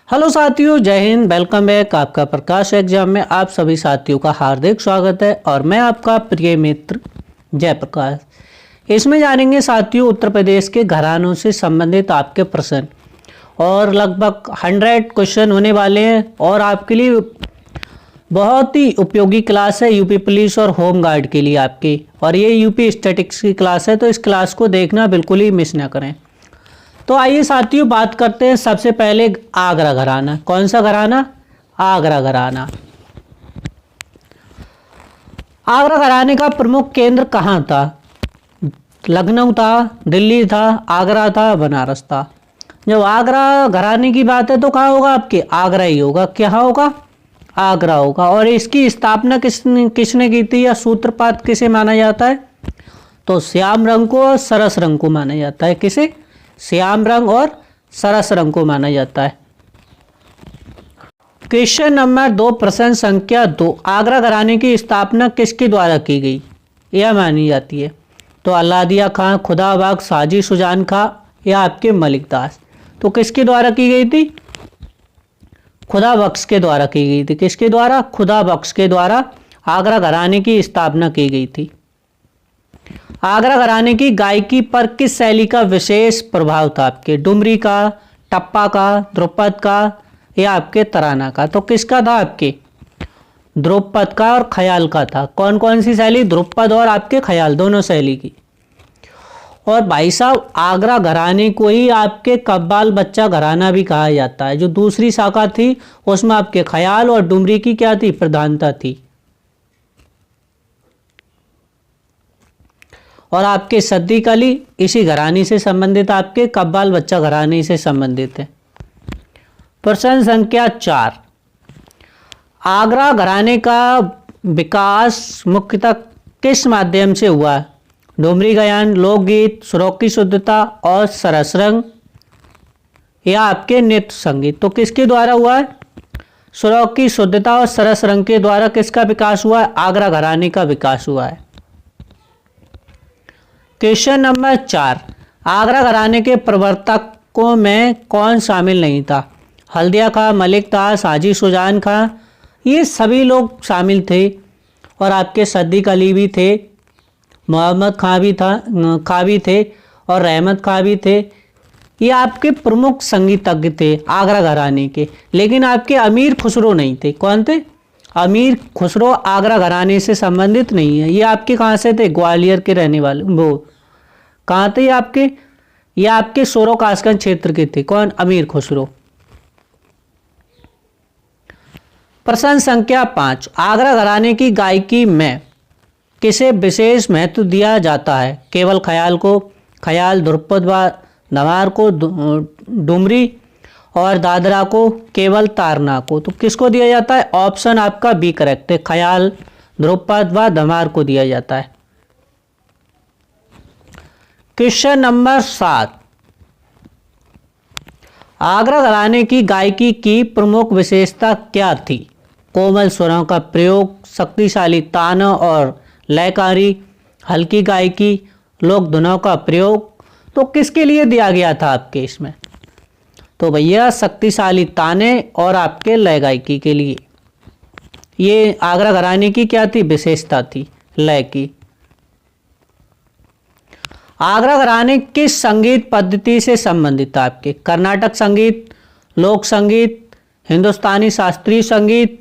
Hello साथियों, जय Hind. Welcome back. आपका प्रकाश एग्जाम में आप सभी साथियों का हार्दिक स्वागत है और मैं आपका प्रिय मित्र जयप्रकाश। इसमें जानेंगे साथियों उत्तर प्रदेश के घरानों से संबंधित आपके प्रश्न और लगभग 100 क्वेश्चन होने वाले हैं और आपके लिए बहुत ही उपयोगी क्लास है यूपी पुलिस और होम गार्ड के लिए आपकी। और ये यूपी स्टैटिक्स की क्लास है, तो इस क्लास को देखना बिल्कुल ही मिस ना करें। तो आइए साथियों बात करते हैं सबसे पहले आगरा घराना। कौन सा घराना? आगरा घराना। आगरा घराने का प्रमुख केंद्र कहाँ था? लखनऊ था, दिल्ली था, आगरा था, बनारस था। जब आगरा घराने की बात है तो कहाँ होगा? आपके आगरा ही होगा। क्या होगा? आगरा होगा। और इसकी स्थापना किसने की थी या सूत्रपात किसे माना जाता है? तो श्याम रंग को और सरस रंग को माना जाता है। किसे? श्याम रंग और सरस रंग को माना जाता है। क्वेश्चन नंबर 2, प्रश्न संख्या 2। आगरा घराने की स्थापना किसके द्वारा की गई यह मानी जाती है? तो अलादिया खां, खुदा बख्श, हाजी सुजान खां या आपके मलिक दास। तो किसके द्वारा की गई थी? खुदा बख्श के द्वारा की गई थी। किसके द्वारा? खुदा बख्श के द्वारा आगरा घराने की स्थापना की गई थी। आगरा घराने की गायकी पर किस शैली का विशेष प्रभाव था? आपके डुमरी का, टप्पा का, ध्रुपद का या आपके तराना का। तो किसका था? आपके ध्रुपद का और ख्याल का था। कौन कौन सी शैली? ध्रुपद और आपके ख्याल, दोनों शैली की। और भाई साहब आगरा घराने को ही आपके कव्वाल बच्चा घराना भी कहा जाता है। जो दूसरी शाखा थी उसमें आपके ख्याल और डुमरी की क्या थी? प्रधानता थी। और आपके सद्दी कली इसी घराने से संबंधित, आपके कव्वाल बच्चा घराने से संबंधित है। प्रश्न संख्या 4। आगरा घराने का विकास मुख्यतः किस माध्यम से हुआ? डुमरी गायन, लोकगीत, सुरों की शुद्धता और सरस रंग या आपके नृत्य संगीत। तो किसके द्वारा हुआ है? सुरों की शुद्धता और सरस रंग के द्वारा किसका विकास हुआ है? आगरा घराने का विकास हुआ है। Question number 4। आगरा घराने के प्रवर्तकों में कौन शामिल नहीं था? हल्दिया खां, मलिक दास, हाजी सुजान खां, ये सभी लोग शामिल थे। और आपके सद्दीक अली भी थे, मोहम्मद खां भी थे और रहमत खां भी थे। ये आपके प्रमुख संगीतज्ञ थे आगरा घराने के। लेकिन आपके अमीर खुसरो नहीं थे। कौन थे? अमीर खुसरो आगरा घराने से संबंधित नहीं है। ये आपके कहाँ से थे? ग्वालियर के रहने वाले। वो कहाँ थे आपके? ये आपके सोरो कासगंज क्षेत्र के थे। कौन? अमीर खुसरो। प्रश्न संख्या 5। आगरा घराने की गायकी में किसे विशेष महत्व दिया जाता है? केवल ख्याल को, ख्याल, ध्रुपद व धमार को, डुमरी और दादरा को, केवल तारना को। तो किसको दिया जाता है? ऑप्शन आपका बी करेक्ट है। ख्याल, ध्रुपद व धमार को दिया जाता है। Question number 7। आगरा घराने की गायकी की प्रमुख विशेषता क्या थी? कोमल स्वरों का प्रयोग, शक्तिशाली ताना और लयकारी, हल्की गायकी, लोक धुनों का प्रयोग। तो किसके लिए दिया गया था आपके इसमें? तो भैया शक्तिशाली ताने और आपके लय गायकी के लिए। ये आगरा घराने की क्या थी? विशेषता थी लय की। आगरा घराने किस संगीत पद्धति से संबंधित था आपके? कर्नाटक संगीत, लोक संगीत, हिंदुस्तानी शास्त्रीय संगीत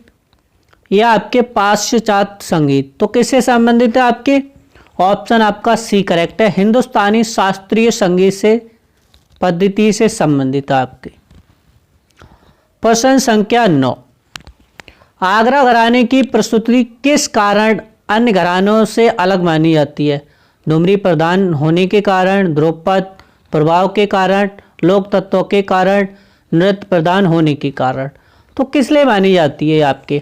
या आपके पाश्चात्य संगीत। तो किससे संबंधित है आपके? ऑप्शन आपका सी करेक्ट है। हिंदुस्तानी शास्त्रीय संगीत से पद्धति से संबंधित है आपके। प्रश्न संख्या 9। आगरा घराने की प्रस्तुति किस कारण अन्य घरानों से अलग मानी जाती है? डुमरी प्रधान होने के कारण, ध्रुपद प्रभाव के कारण, लोक तत्वों के कारण, नृत्य प्रधान होने के कारण। तो किस लिए मानी जाती है आपके?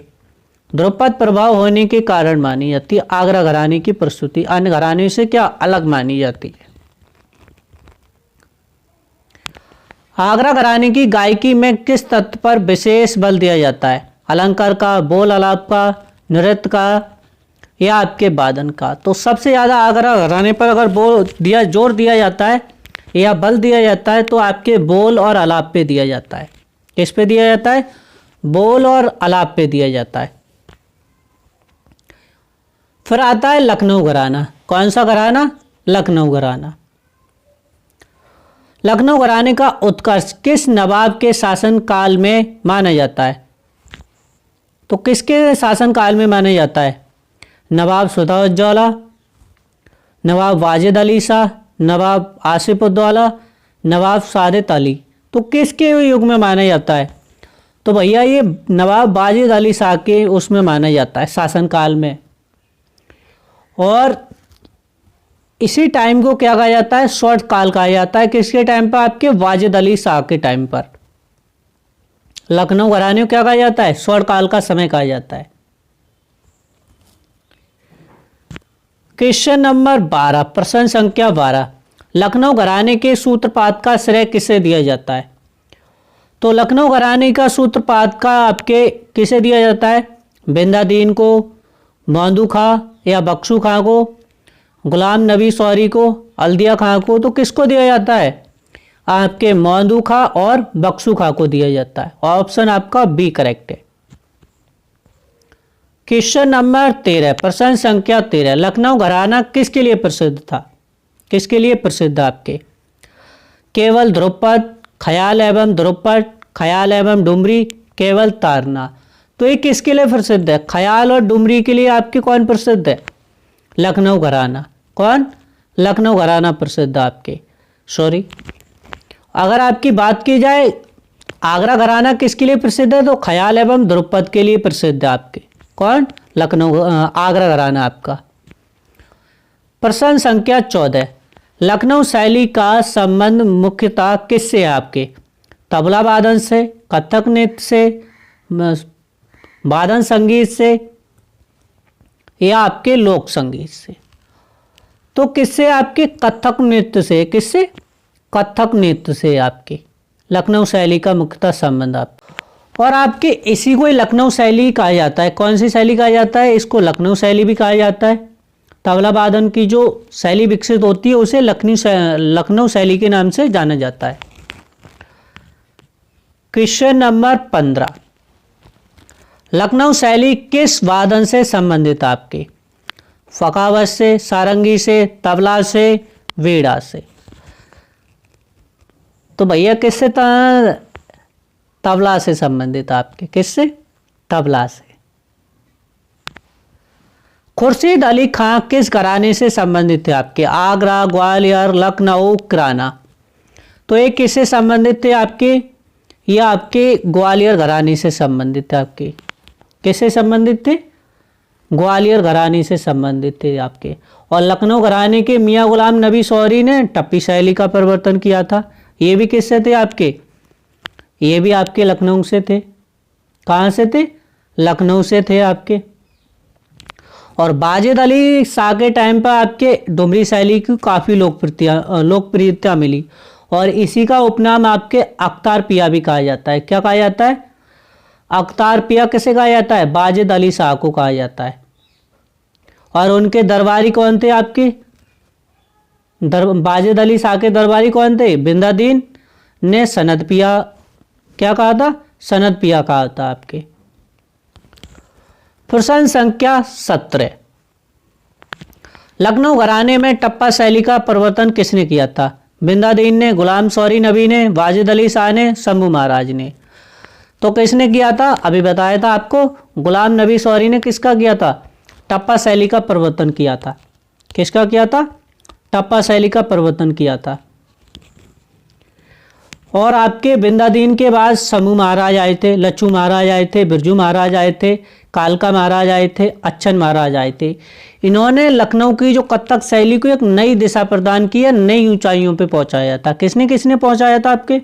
ध्रुपद प्रभाव होने के कारण मानी जाती है। आगरा घराने की प्रस्तुति अन्य घराने से क्या अलग मानी जाती है? आगरा घराने की गायकी में किस तत्व पर विशेष बल दिया जाता है? अलंकार का, बोल आलाप का, नृत्य का या आपके वादन का। तो सबसे ज़्यादा आगरा घराने पर अगर जोर दिया जाता है या बल दिया जाता है तो आपके बोल और आलाप पे दिया जाता है। किस पे दिया जाता है? बोल और अलाप पे दिया जाता है। फिर आता है लखनऊ घराना। कौन सा घराना? लखनऊ घराना। लखनऊ घराने का उत्कर्ष किस नवाब के शासनकाल में माना जाता है? तो किसके शासनकाल में माना जाता है? नवाब सुजाउद्दौला, नवाब वाजिद अली शाह, नवाब आसिफउद्दौला, नवाब सादित अली। तो किसके युग में माना जाता है? तो भैया ये नवाब वाजिद अली शाह के उसमें माना जाता है, शासनकाल में। और इसी टाइम को क्या कहा जाता है? शॉर्ट काल कहा जाता है। किसके टाइम पर? आपके वाजिद अली शाह के टाइम पर। लखनऊ घराने को क्या कहा जाता है? शॉर्ट काल का समय कहा जाता है। क्वेश्चन नंबर 12, प्रश्न संख्या 12, लखनऊ घराने के सूत्रपात का श्रेय किसे दिया जाता है? तो लखनऊ घराने का सूत्रपात का आपके किसे दिया जाता है? बिंदादीन को, मौदू खां या बख्शू खां को, गुलाम नबी सौरी को, हल्दिया खां को। तो किसको दिया जाता है? आपके मौदू खां और बख्शू खां को दिया जाता है। ऑप्शन आपका बी करेक्ट है। क्वेश्चन नंबर 13, प्रश्न संख्या 13, लखनऊ घराना किसके लिए प्रसिद्ध था? किसके लिए प्रसिद्ध आपके? केवल ध्रुपद, ख्याल एवं ध्रुपद, ख्याल एवं डुमरी, केवल तारना। तो ये किसके लिए प्रसिद्ध है? ख्याल और डुमरी के लिए आपके कौन प्रसिद्ध है? लखनऊ घराना। कौन? लखनऊ घराना प्रसिद्ध आपके। सॉरी, अगर आपकी बात की जाए आगरा घराना किसके लिए प्रसिद्ध है? तो ख्याल एवं ध्रुपद के लिए प्रसिद्ध है आपके। कौन? लखनऊ आगरा घराना आपका। प्रश्न संख्या 14, लखनऊ शैली का संबंध मुख्यतः किससे है आपके? तबला वादन से, कथक नृत्य से, वादन संगीत से या आपके लोक संगीत से? तो किससे? आपके कथक नृत्य से। किससे? कथक नृत्य से आपके लखनऊ शैली का मुख्यतः संबंध आप। और आपके इसी को लखनऊ शैली कहा जाता है। कौन सी शैली कहा जाता है? इसको लखनऊ शैली भी कहा जाता है। तबला वादन की जो शैली विकसित होती है उसे लखनऊ शैली के नाम से जाना जाता है। क्वेश्चन नंबर 15, लखनऊ शैली किस वादन से संबंधित आपके? फकावत से, सारंगी से, तबला से, वीणा से। तो भैया किससे? तबला से संबंधित आपके। किससे? तबला से। खुर्शीद अली खां किस घराने से संबंधित थे आपके? आगरा, ग्वालियर, लखनऊ, किराना। तो ये किससे संबंधित थे आपके? ये आपके ग्वालियर घराने से संबंधित थे आपके। किससे संबंधित थे? ग्वालियर घराने से संबंधित थे आपके। और लखनऊ घराने के मियाँ गुलाम नबी सौरी ने टप्पी शैली का प्रवर्तन किया था। ये भी किससे थे आपके? ये भी आपके लखनऊ से थे। कहाँ से थे? लखनऊ से थे आपके। और वाजिद अली शाह के टाइम पर आपके डुमरी शैली की काफ़ी लोकप्रियता मिली। और इसी का उपनाम आपके अख्तार पिया भी कहा जाता है। क्या कहा जाता है? अख्तार पिया किसे कहा जाता है? वाजिद अली शाह को कहा जाता है। और उनके दरबारी कौन थे आपके? वाजिद अली शाह के दरबारी कौन थे? बिंदादीन ने सनद पिया क्या कहा था? सनद पिया कहा था आपके। प्रश्न संख्या 17, लखनऊ घराने में टप्पा शैली का प्रवर्तन किसने किया था? बिंदादीन ने, गुलाम सौरी नबी ने, वाजिद अली शाह ने, शंभू महाराज ने। तो किसने किया था? अभी बताया था आपको, गुलाम नबी सौरी ने किसका किया था? टप्पा शैली का प्रवर्तन किया था। किसका किया था? टप्पा शैली का प्रवर्तन किया था। और आपके बिंदादीन के बाद शंभू महाराज आए थे, लच्छू महाराज आए थे, बिरजू महाराज आए थे, कालका महाराज आए थे, अच्छन महाराज आए थे। इन्होंने लखनऊ की जो कथक शैली को एक नई दिशा प्रदान की है, नई ऊंचाइयों पे पहुंचाया था। किसने किसने पहुंचाया था आपके?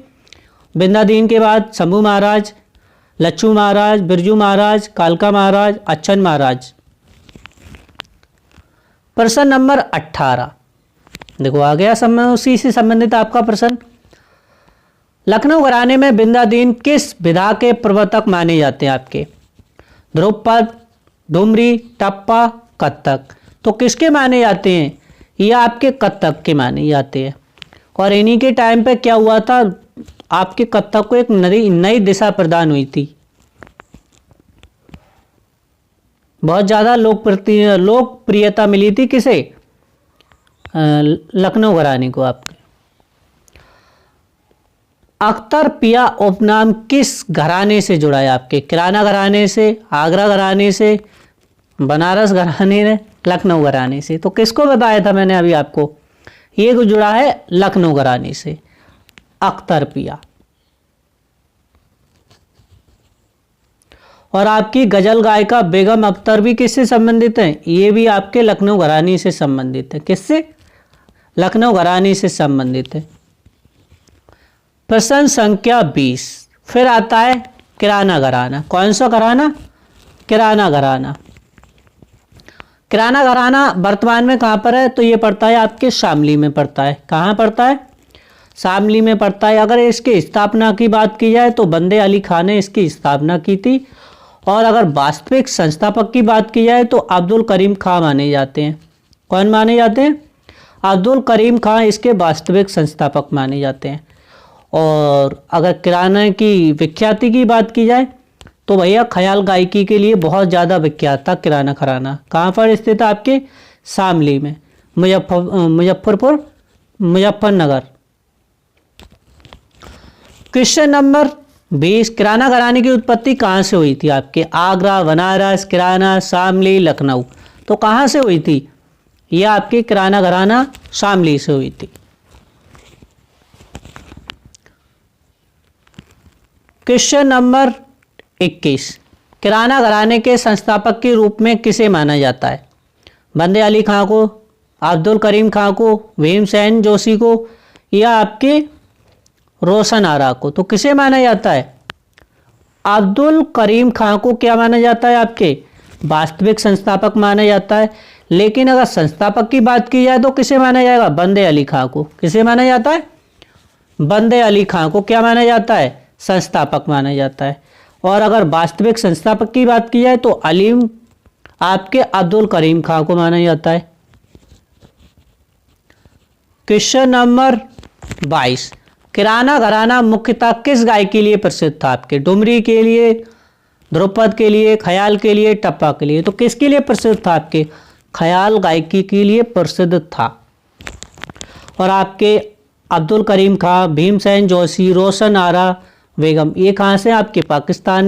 बिंदादीन के बाद शंभू महाराज, लच्छू महाराज, बिरजू महाराज, कालका महाराज, अच्छन महाराज। प्रश्न नंबर 18, देखो आ गया उसी से संबंधित आपका प्रश्न। लखनऊ घराने में बिंदादीन किस विधा के प्रवर्तक माने जाते हैं आपके? ध्रुपद, डुमरी, टप्पा, कथक। तो किसके माने जाते हैं? ये आपके कथक के माने जाते हैं। और इन्हीं के टाइम पे क्या हुआ था? आपके कथक को एक नई दिशा प्रदान हुई थी। बहुत ज़्यादा लोकप्रियता मिली थी किसे? लखनऊ घराने को। आपके अख्तर पिया उपनाम किस घराने से जुड़ा है? आपके किराना घराने से, आगरा घराने से, बनारस घराने ने, लखनऊ घराने से। तो किसको बताया था मैंने अभी आपको? ये जुड़ा है लखनऊ घराने से, अख्तर पिया। और आपकी गजल गायिका बेगम अख्तर भी किससे संबंधित हैं? ये भी आपके लखनऊ घराने से संबंधित है। किससे? लखनऊ घराने से संबंधित है। प्रश्न संख्या 20 फिर आता है किराना घराना। कौन सा घराना? किराना घराना। किराना घराना वर्तमान में कहाँ पर है? तो ये पड़ता है आपके शामली में पड़ता है। कहाँ पड़ता है? शामली में पड़ता है। अगर इसकी स्थापना की बात की जाए तो बंदे अली खान ने इसकी स्थापना की थी। और अगर वास्तविक संस्थापक की बात की जाए तो अब्दुल करीम खां माने जाते हैं। कौन माने जाते हैं? अब्दुल करीम खां इसके वास्तविक संस्थापक माने जाते हैं। और अगर किराना की विख्याति की बात की जाए तो भैया ख्याल गायकी के लिए बहुत ज़्यादा विख्यात था किराना घराना। कहाँ पर स्थित है? आपके शामली में, मुजफ्फरनगर। क्वेश्चन नंबर 20 किराना घराने की उत्पत्ति कहाँ से हुई थी? आपके आगरा, बनारस, किराना, शामली, लखनऊ। तो कहाँ से हुई थी? यह आपके किराना घराना शामली से हुई थी। क्वेश्चन नंबर 21 किराना घराने के संस्थापक के रूप में किसे माना जाता है? बंदे अली खां को, अब्दुल करीम खां को, भीमसेन जोशी को, या आपके रोशन आरा को। तो किसे माना जाता है? अब्दुल करीम खां को क्या माना जाता है? आपके वास्तविक संस्थापक माना जाता है। लेकिन अगर संस्थापक की बात की जाए तो किसे माना जाएगा? बंदे अली खां को। किसे माना जाता है? बंदे अली खां को क्या माना जाता है? संस्थापक माना जाता है। और अगर वास्तविक संस्थापक की बात की जाए तो अलीम आपके अब्दुल करीम खां को माना जाता है। क्वेश्चन नंबर 22 किराना घराना मुख्यतः किस गायक के लिए प्रसिद्ध था? आपके डुमरी के लिए, ध्रुपद के लिए, ख्याल के लिए, टप्पा के लिए। तो किसके लिए प्रसिद्ध था? आपके ख्याल गायकी के लिए प्रसिद्ध था। और आपके अब्दुल करीम खां, भीमसेन जोशी, रोशन आरा, बेगम, ये कहाँ से? आपके पाकिस्तान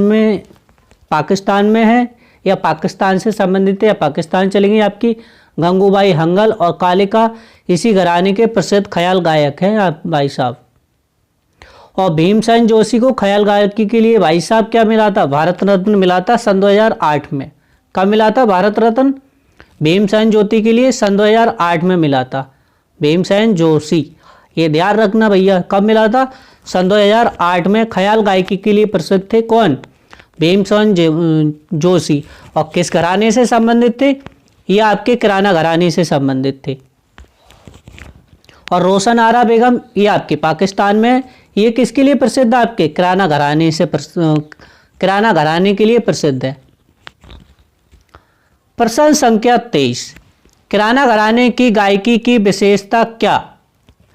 में है या पाकिस्तान से संबंधित है या पाकिस्तान चलेंगे। आपकी गंगूबाई हंगल और कालिका इसी घराने के प्रसिद्ध ख्याल गायक हैं आप भाई साहब। और भीमसेन जोशी को ख्याल गायकी के लिए भाई साहब क्या मिला था? भारत रत्न मिला था सन 2008 में। कब मिला था भारत रत्न? भीमसेन जोशी के लिए सन 2008 में मिला था। भीमसेन जोशी, ये ध्यान रखना भैया, कब मिला था? सन 2008 में। ख्याल गायकी के लिए प्रसिद्ध थे कौन? भीमसेन जोशी। और किस घराने से संबंधित थे? ये आपके किराना घराने से संबंधित थे। और रोशन आरा बेगम ये आपके पाकिस्तान में। ये किसके लिए प्रसिद्ध है? आपके किराना घराने से किराना घराने के लिए प्रसिद्ध है। प्रश्न संख्या 23 किराना घराने की गायकी की विशेषता क्या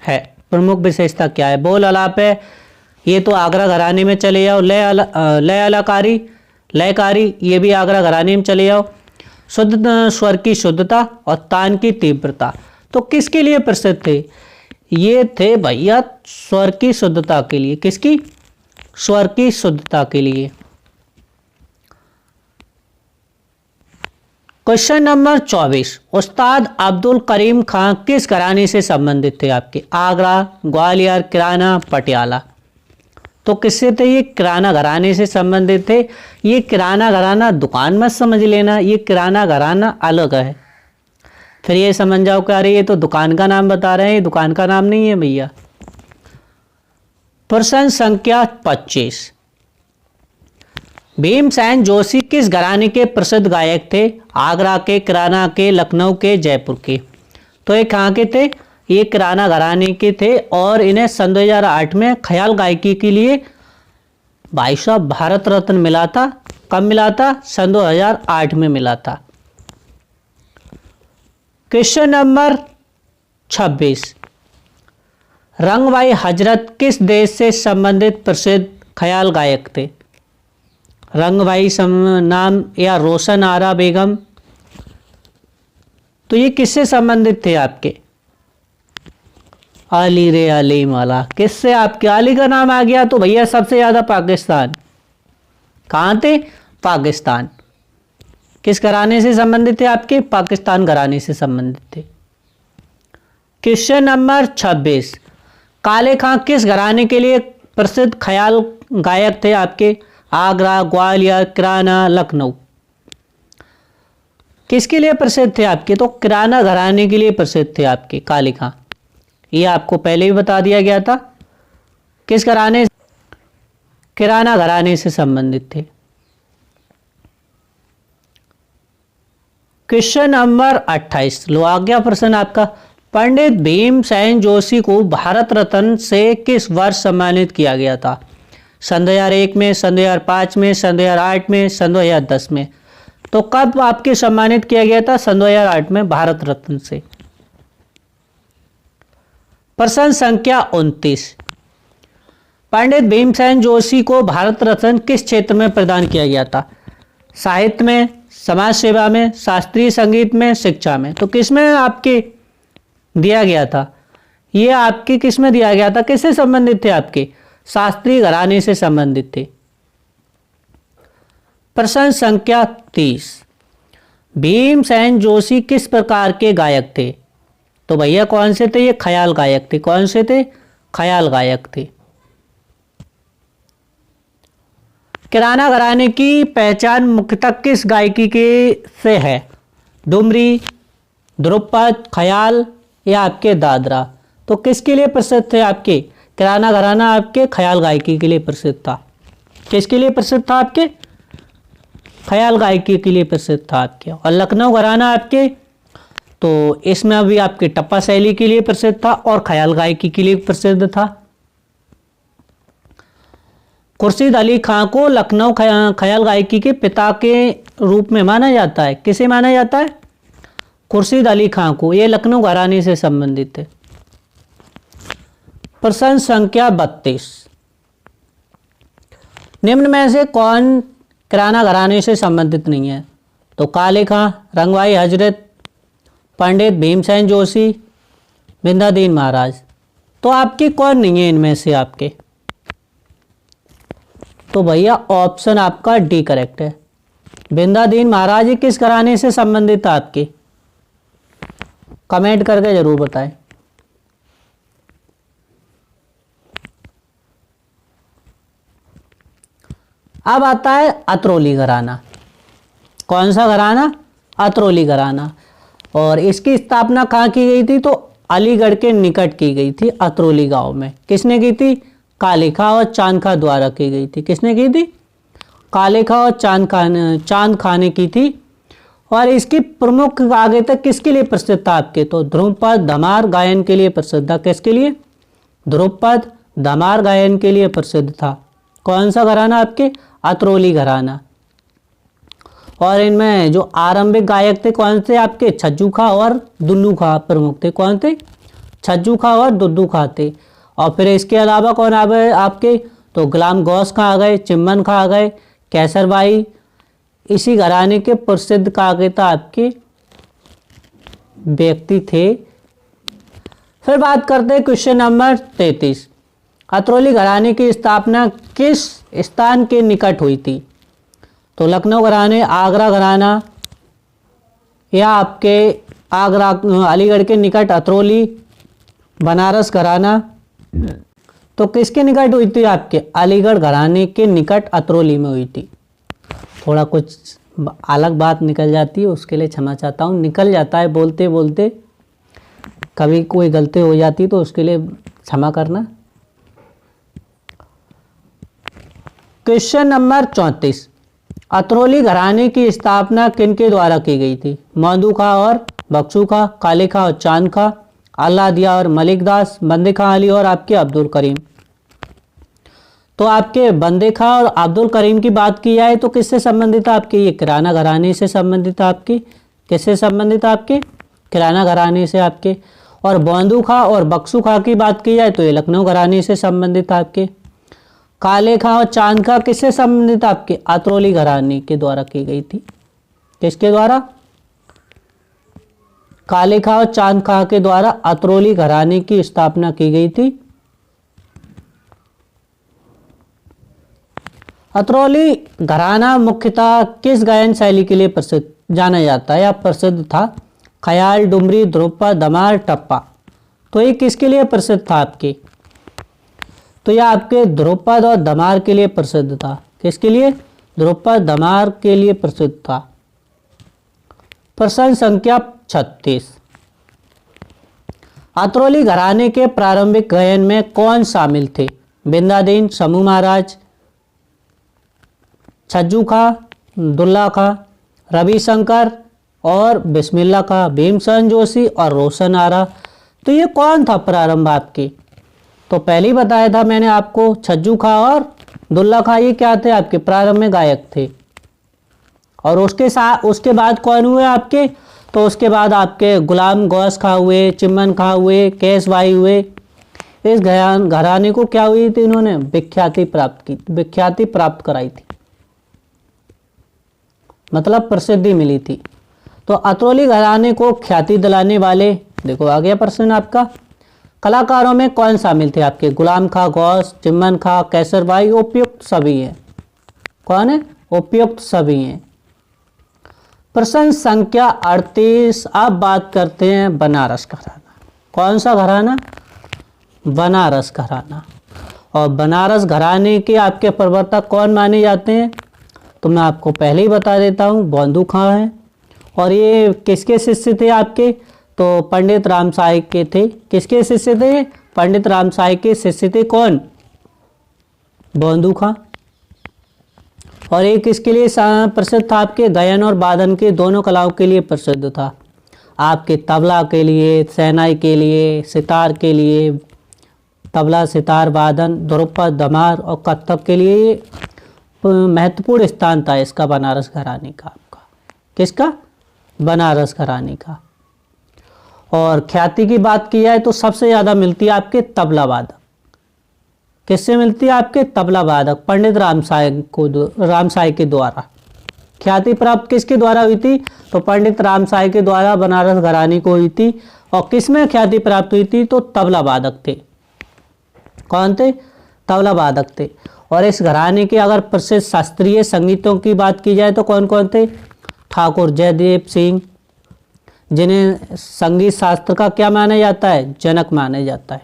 है? प्रमुख विशेषता क्या है? बोल आलाप है, ये तो आगरा घराने में चले जाओ। लयकारी, ये भी आगरा घराने में चले जाओ। शुद्ध स्वर की शुद्धता और तान की तीव्रता। तो किसके लिए प्रसिद्ध थे? ये थे भैया स्वर की शुद्धता के लिए। किसकी? स्वर की शुद्धता के लिए। क्वेश्चन नंबर 24 उस्ताद अब्दुल करीम खां किस घराने से संबंधित थे? आपके आगरा, ग्वालियर, किराना, पटियाला। तो किससे थे? ये किराना घराने से संबंधित थे। ये किराना घराना दुकान मत समझ लेना, ये किराना घराना अलग है। फिर ये समझ जाओ कि अरे ये तो दुकान का नाम बता रहे हैं, ये दुकान का नाम नहीं है भैया। प्रश्न संख्या 25 भीमसेन जोशी किस घराने के प्रसिद्ध गायक थे? आगरा के, किराना के, लखनऊ के, जयपुर के। तो ये कहाँ के थे? ये किराना घराने के थे। और इन्हें सन 2008 में ख्याल गायकी के लिए भाई साहब भारत रत्न मिला था। कब मिला था? सन 2008 में मिला था। क्वेश्चन नंबर 26 रंग भाई हजरत किस देश से संबंधित प्रसिद्ध ख्याल गायक थे? रंग भाई नाम या रोशन आरा बेगम, तो ये किससे संबंधित थे आपके? अली रे अली माला, किससे आपके? अली का नाम आ गया तो भैया सबसे ज्यादा पाकिस्तान। कहाँ थे? पाकिस्तान। किस घराने से संबंधित थे आपके? पाकिस्तान घराने से संबंधित थे। क्वेश्चन नंबर 26, काले खां किस घराने के लिए प्रसिद्ध ख्याल गायक थे आपके? आगरा, ग्वालियर, किराना, लखनऊ। किसके लिए प्रसिद्ध थे आपके? तो किराना घराने के लिए प्रसिद्ध थे आपके काले खां। ये आपको पहले ही बता दिया गया था। किस घराने? किराना घराने से संबंधित थे। क्वेश्चन नंबर 28, लो आ गया प्रश्न आपका। पंडित भीमसेन जोशी को भारत रत्न से किस वर्ष सम्मानित किया गया था? सन 2001 में, सन 2005 में, सन 2008 में, सन 2010 में। तो कब आपके सम्मानित किया गया था? सन 2008 में भारत रत्न से। प्रश्न संख्या 29, पंडित भीमसेन जोशी को भारत रत्न किस क्षेत्र में प्रदान किया गया था? साहित्य में, समाज सेवा में, शास्त्रीय संगीत में, शिक्षा में। तो किस में आपके दिया गया था? ये आपके किस में दिया गया था? किससे संबंधित थे आपके? शास्त्रीय घराने से संबंधित थे। प्रश्न संख्या 30, भीमसेन जोशी किस प्रकार के गायक थे? तो भैया कौन से थे? ये ख्याल गायक थे। कौन से थे? ख्याल गायक थे। किराना घराने की पहचान मुख्यतः किस गायकी के से है? डुमरी, ध्रुपद, ख्याल या आपके दादरा। तो किसके लिए प्रसिद्ध थे आपके? किराना घराना आपके ख्याल गायकी के लिए प्रसिद्ध था। किसके लिए प्रसिद्ध था आपके? ख्याल गायकी के लिए प्रसिद्ध था आपके। और लखनऊ घराना आपके, तो इसमें अभी आपके टप्पा शैली के लिए प्रसिद्ध था और ख्याल गायकी के लिए प्रसिद्ध था। खुर्शीद अली खां को लखनऊ ख्याल गायकी के पिता के रूप में माना जाता है। किसे माना जाता है? खुर्शीद अली खां को। ये लखनऊ घराने से संबंधित है। प्रश्न संख्या 32, निम्न में से कौन किराना घराने से संबंधित नहीं है? तो काले खां, रंगभाई हजरत, पंडित भीमसेन जोशी, बिंदादीन महाराज। तो आपके कौन नहीं है इनमें से आपके? तो भैया ऑप्शन आपका डी करेक्ट है। बिंदादीन महाराज किस घराने से संबंधित है आपके? कमेंट करके जरूर बताएं। अब आता है अतरौली घराना। कौन सा घराना? अतरौली घराना। और इसकी स्थापना कहाँ की गई थी? तो अलीगढ़ के निकट की गई थी, अतरौली गांव में। किसने की थी? काले खां और चांद खां द्वारा की गई थी। किसने की थी? काले खां और चांद खां ने की थी। और इसकी प्रमुख आगे तक किसके लिए प्रसिद्ध था आपके? तो ध्रुपद धमार गायन के लिए प्रसिद्ध था। किसके लिए? ध्रुपद धमार गायन के लिए प्रसिद्ध था। कौन सा घराना आपके? अतरौली घराना। और इनमें जो आरंभिक गायक थे कौन से आपके? छज्जू खां और दुन्नू खां प्रमुख थे। कौन थे? छज्जू खां और दुद्दू खां थे। और फिर इसके अलावा कौन आ गए आपके? तो गुलाम गौस खां आ गए, चिम्मन खां आ गए, कैसर भाई। इसी घराने के प्रसिद्ध कागेता आपके व्यक्ति थे। फिर बात करते हैं क्वेश्चन नंबर 33, अतरौली घराने की स्थापना किस स्थान के निकट हुई थी? तो लखनऊ घराने, आगरा घराना या आपके आगरा अलीगढ़ के निकट अतरौली, बनारस घराना। तो किसके निकट हुई थी आपके? अलीगढ़ घराने के निकट अतरौली में हुई थी। थोड़ा कुछ अलग बात निकल जाती है, उसके लिए क्षमा चाहता हूँ। निकल जाता है बोलते बोलते, कभी कोई गलती हो जाती तो उसके लिए क्षमा करना। क्वेश्चन नंबर 34, अतरौली घराने की स्थापना किनके द्वारा की गई थी? मौदू खां और बख्शू खां, काले खां और चांद खां, अल्लाह दिया और मलिक दास, बंदे खां अली और आपके अब्दुल करीम। तो आपके बंदे खां और अब्दुल करीम की बात की जाए तो किससे संबंधित है आपके? ये किराना घराने से संबंधित है आपके। किससे संबंधित है आपके? किराना घराने से आपके। और बौंदू खां और बक्सू खां की बात की जाए तो ये लखनऊ घराने से संबंधित आपके। काले खां और चांद खां किससे संबंधित आपके? अतरौली घराने के द्वारा की गई थी। किसके द्वारा? काले खां और चांद खां के द्वारा अतरौली घराने की स्थापना की गई थी। अतरौली घराना मुख्यतः किस गायन शैली के लिए प्रसिद्ध जाना जाता है या प्रसिद्ध था? ख्याल, डुमरी, ध्रुपद, धमार, टप्पा। तो ये किसके लिए प्रसिद्ध था आपके? तो यह आपके ध्रुपद और धमार के लिए प्रसिद्ध था। किसके लिए? ध्रुपद, धमार के लिए प्रसिद्ध था। प्रश्न संख्या 36। अतरौली घराने के प्रारंभिक गायन में कौन शामिल थे? बिंदादीन, समू महाराज, छज्जू खां, दुल्ला खां, रविशंकर और बिस्मिल्लाह खां, भीमसेन जोशी और रोशन आरा। तो ये कौन था प्रारंभ आपके? तो पहले ही बताया था मैंने आपको, छज्जू खां और दुल्ला खां ये क्या थे आपके? प्रारंभ में गायक थे। और उसके बाद कौन हुए आपके? तो उसके बाद आपके गुलाम गौस खां हुए, चिमन खां हुए, केस भाई हुए। इस घराने को क्या हुई थी? इन्होंने विख्याति प्राप्त कराई थी, मतलब प्रसिद्धि मिली थी। तो अतरौली घराने को ख्याति दिलाने वाले, देखो आ गया प्रश्न आपका, कलाकारों में कौन शामिल थे आपके? गुलाम खां, गौस, चिमन खां, कैसर भाई। उपयुक्त सभी हैं। कौन है? उपयुक्त सभी हैं। प्रश्न संख्या 38। अब बात करते हैं बनारस घराना। कौन सा घराना? बनारस घराना। और बनारस घराने के आपके प्रवर्तक कौन माने जाते हैं? तो मैं आपको पहले ही बता देता हूँ, बौंदू खां हैं। और ये किसके शिष्य थे आपके? तो पंडित रामसाई के थे। किसके शिष्य थे? पंडित रामसाई के शिष्य थे। कौन? बौंदू खां। और एक किसके लिए प्रसिद्ध था आपके? गायन और वादन के दोनों कलाओं के लिए प्रसिद्ध था। आपके तबला के लिए, शहनाई के लिए, सितार के लिए, तबला, सितार, वादन, ध्रुपद, धमार और कत्थक के लिए महत्वपूर्ण स्थान था इसका, बनारस घराने का आपका। किसका? बनारस घराने का। और ख्याति की बात की जाए तो सबसे ज़्यादा मिलती है आपके तबला वादक। किससे मिलती है आपके? तबला वादक पंडित रामसाई के द्वारा। ख्याति प्राप्त किसके द्वारा हुई थी? तो पंडित रामसाई के द्वारा बनारस घराने को हुई थी। और किस में ख्याति प्राप्त हुई थी? तो तबला वादक थे। कौन थे? तबला वादक थे। और इस घराने के अगर प्रसिद्ध शास्त्रीय संगीतों की बात की जाए तो कौन कौन थे? ठाकुर जयदेव सिंह, जिन्हें संगीत शास्त्र का क्या माना जाता है? जनक माना जाता है।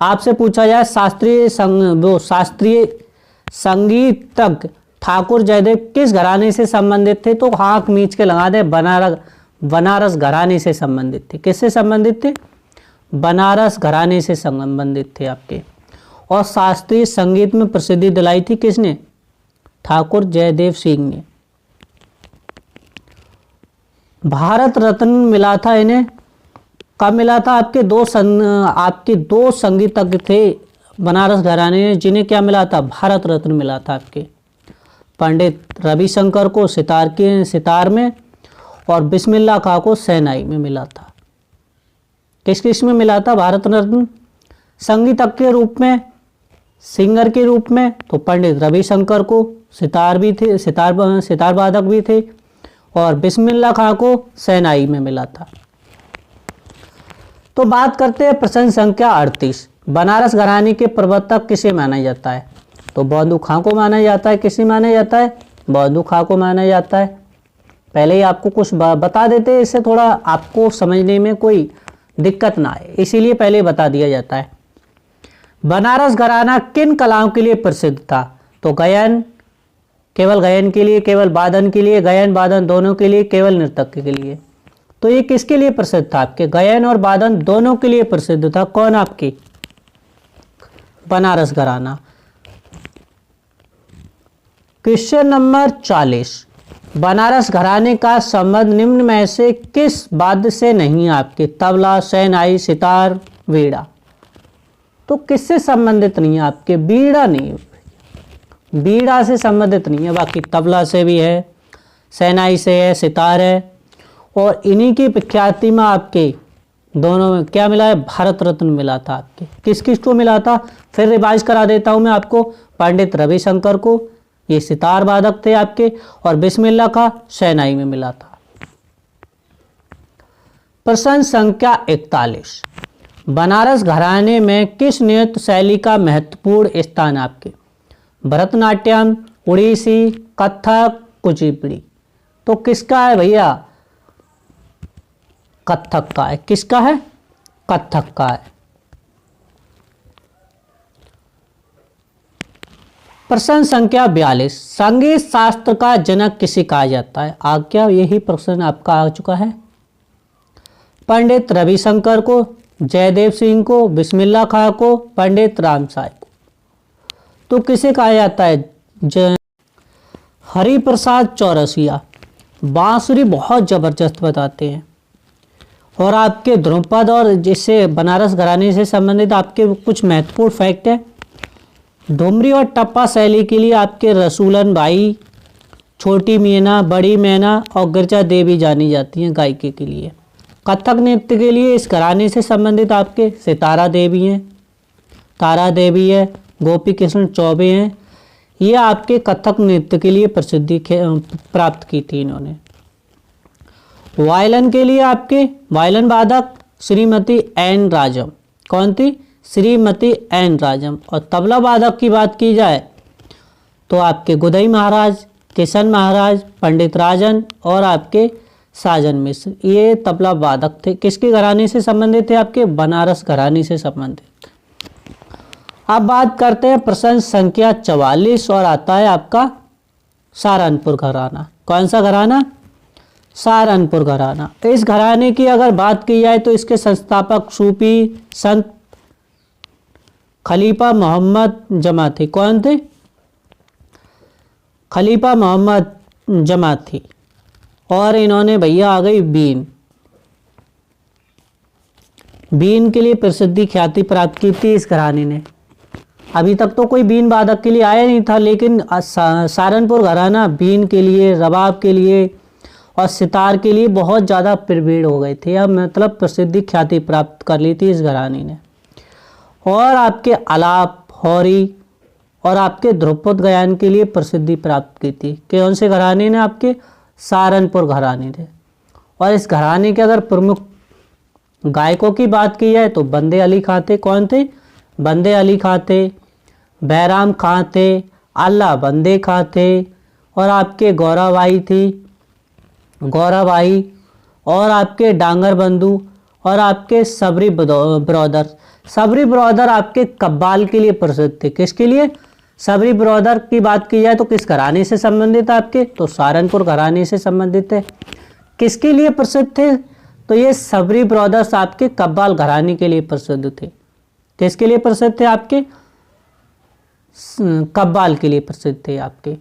आपसे पूछा जाए शास्त्रीय संगीतज्ञ ठाकुर जयदेव किस घराने से संबंधित थे? तो हाथ मींच के लगा दे, बनारस घराने से संबंधित थे। किससे संबंधित थे? बनारस घराने से संबंधित थे आपके। और शास्त्रीय संगीत में प्रसिद्धि दिलाई थी किसने? ठाकुर जयदेव सिंह ने। भारत रत्न मिला था इन्हें, कब मिला था? आपके दो संगीतज्ञ थे बनारस घराने में जिन्हें क्या मिला था? भारत रत्न मिला था आपके। पंडित रविशंकर को सितार में और बिस्मिल्लाह खां को शहनाई में मिला था। किस किस में मिला था भारत रत्न? संगीतज्ञ के रूप में, सिंगर के रूप में तो पंडित रविशंकर को सितार भी थे, सितार वादक भी थे, और बिस्मिल्लाह खां को शहनाई में मिला था। तो बात करते हैं प्रश्न संख्या 38। बनारस घराने के प्रवर्तक किसे माना जाता है? तो बौंदू खां को माना जाता है। किसे माना जाता है? बौंदू खां को माना जाता है। पहले ही आपको कुछ बता देते हैं, इससे थोड़ा आपको समझने में कोई दिक्कत ना आए, इसीलिए पहले बता दिया जाता है। बनारस घराना किन कलाओं के लिए प्रसिद्ध था? तो गायन, केवल गायन के लिए, केवल वादन के लिए, गायन वादन दोनों के लिए, केवल नृत्य के लिए। तो ये किसके लिए प्रसिद्ध था आपके? गायन और वादन दोनों के लिए प्रसिद्ध था। कौन आपके? बनारस घराना। Question number 40। बनारस घराने का संबंध निम्न में से किस वाद्य से नहीं है आपके? तबला, शहनाई, सितार, वीणा। तो किससे संबंधित नहीं है आपके? वीणा नहीं, वीणा से संबंधित नहीं है। बाकी तबला से भी है, शहनाई से है, सितार है। और इन्हीं की विख्याति में आपके दोनों में क्या मिला है? भारत रत्न मिला था आपके। किस किस को मिला था? फिर रिवाइज करा देता हूं मैं आपको। पंडित रविशंकर को, ये सितार वादक थे आपके, और बिस्मिल्लाह खां शहनाई में मिला था। प्रश्न संख्या 41, बनारस घराने में किस नृत्य शैली का महत्वपूर्ण स्थान है आपके? भरतनाट्यम, उड़ीसी, कथक, कुचिपुड़ी। तो किसका है भैया? कथक का है। किसका है? कथक का है। प्रश्न संख्या 42, संगीत शास्त्र का जनक किसे कहा जाता है? क्या यही प्रश्न आपका आ चुका है? पंडित रविशंकर को, जयदेव सिंह को, बिस्मिल्लाह खां को, पंडित रामसाय को। तो किसे कहा जाता है? हरिप्रसाद चौरसिया बांसुरी बहुत जबरदस्त बताते हैं। और आपके ध्रुपद और जिससे बनारस घराने से संबंधित आपके कुछ महत्वपूर्ण फैक्ट है। डुमरी और टप्पा शैली के लिए आपके रसूलन बाई, छोटी मीना, बड़ी मैना और गिरजा देवी जानी जाती हैं गायकी के लिए। कथक नृत्य के लिए इस घराने से संबंधित आपके सितारा देवी हैं, तारा देवी है, गोपी कृष्ण चौबे हैं। ये आपके कथक नृत्य के लिए प्रसिद्धि प्राप्त की थी इन्होंने। वायलन के लिए आपके वायलन वादक श्रीमती एन राजम। कौन थी? श्रीमती एन राजम। और तबला वादक की बात की जाए तो आपके गुदई महाराज, किशन महाराज, पंडित राजन और आपके साजन मिश्र, ये तबला वादक थे। किसके घराने से संबंधित थे? आपके बनारस घराने से संबंधित। अब बात करते हैं प्रश्न संख्या 44 और आता है आपका सहारनपुर घराना। कौन सा घराना? सहारनपुर घराना। इस घराने की अगर बात की जाए तो इसके संस्थापक सूफी संत खलीफा मोहम्मद जमा थे। कौन थे? खलीफा मोहम्मद जमा थी। और इन्होंने भैया आ गई बीन। बीन के लिए प्रसिद्धि ख्याति प्राप्त की थी इस घराने ने। अभी तक तो कोई बीन वादक के लिए आया नहीं था, लेकिन सहारनपुर घराना बीन के लिए, रबाब के लिए और सितार के लिए बहुत ज़्यादा प्रवीण हो गए थे। अब मतलब प्रसिद्धि ख्याति प्राप्त कर ली थी इस घराने ने। और आपके आलाप, होरी और आपके ध्रुपद गायन के लिए प्रसिद्धि प्राप्त की थी। कौन से घराने ने? आपके सहारनपुर घराने ने। और इस घराने के अगर प्रमुख गायकों की बात की जाए तो बंदे अली खां थे। कौन थे? बंदे अली खां थे, बैराम खां थे, अल्लाह बंदे खां थे और आपके गौराबाई थी, गौराबाई और आपके डांगर बंधु और आपके सबरी ब्रदर। सबरी ब्रदर आपके कव्वाल के लिए प्रसिद्ध थे। किसके लिए? सबरी ब्रदर की बात की जाए तो किस घराने से संबंधित है आपके? तो सहारनपुर घराने से संबंधित है। किसके लिए प्रसिद्ध थे? तो ये सबरी ब्रदर्स आपके कव्वाल घराने के लिए प्रसिद्ध थे। किसके लिए प्रसिद्ध थे? आपके कव्वाल के लिए प्रसिद्ध थे आपके।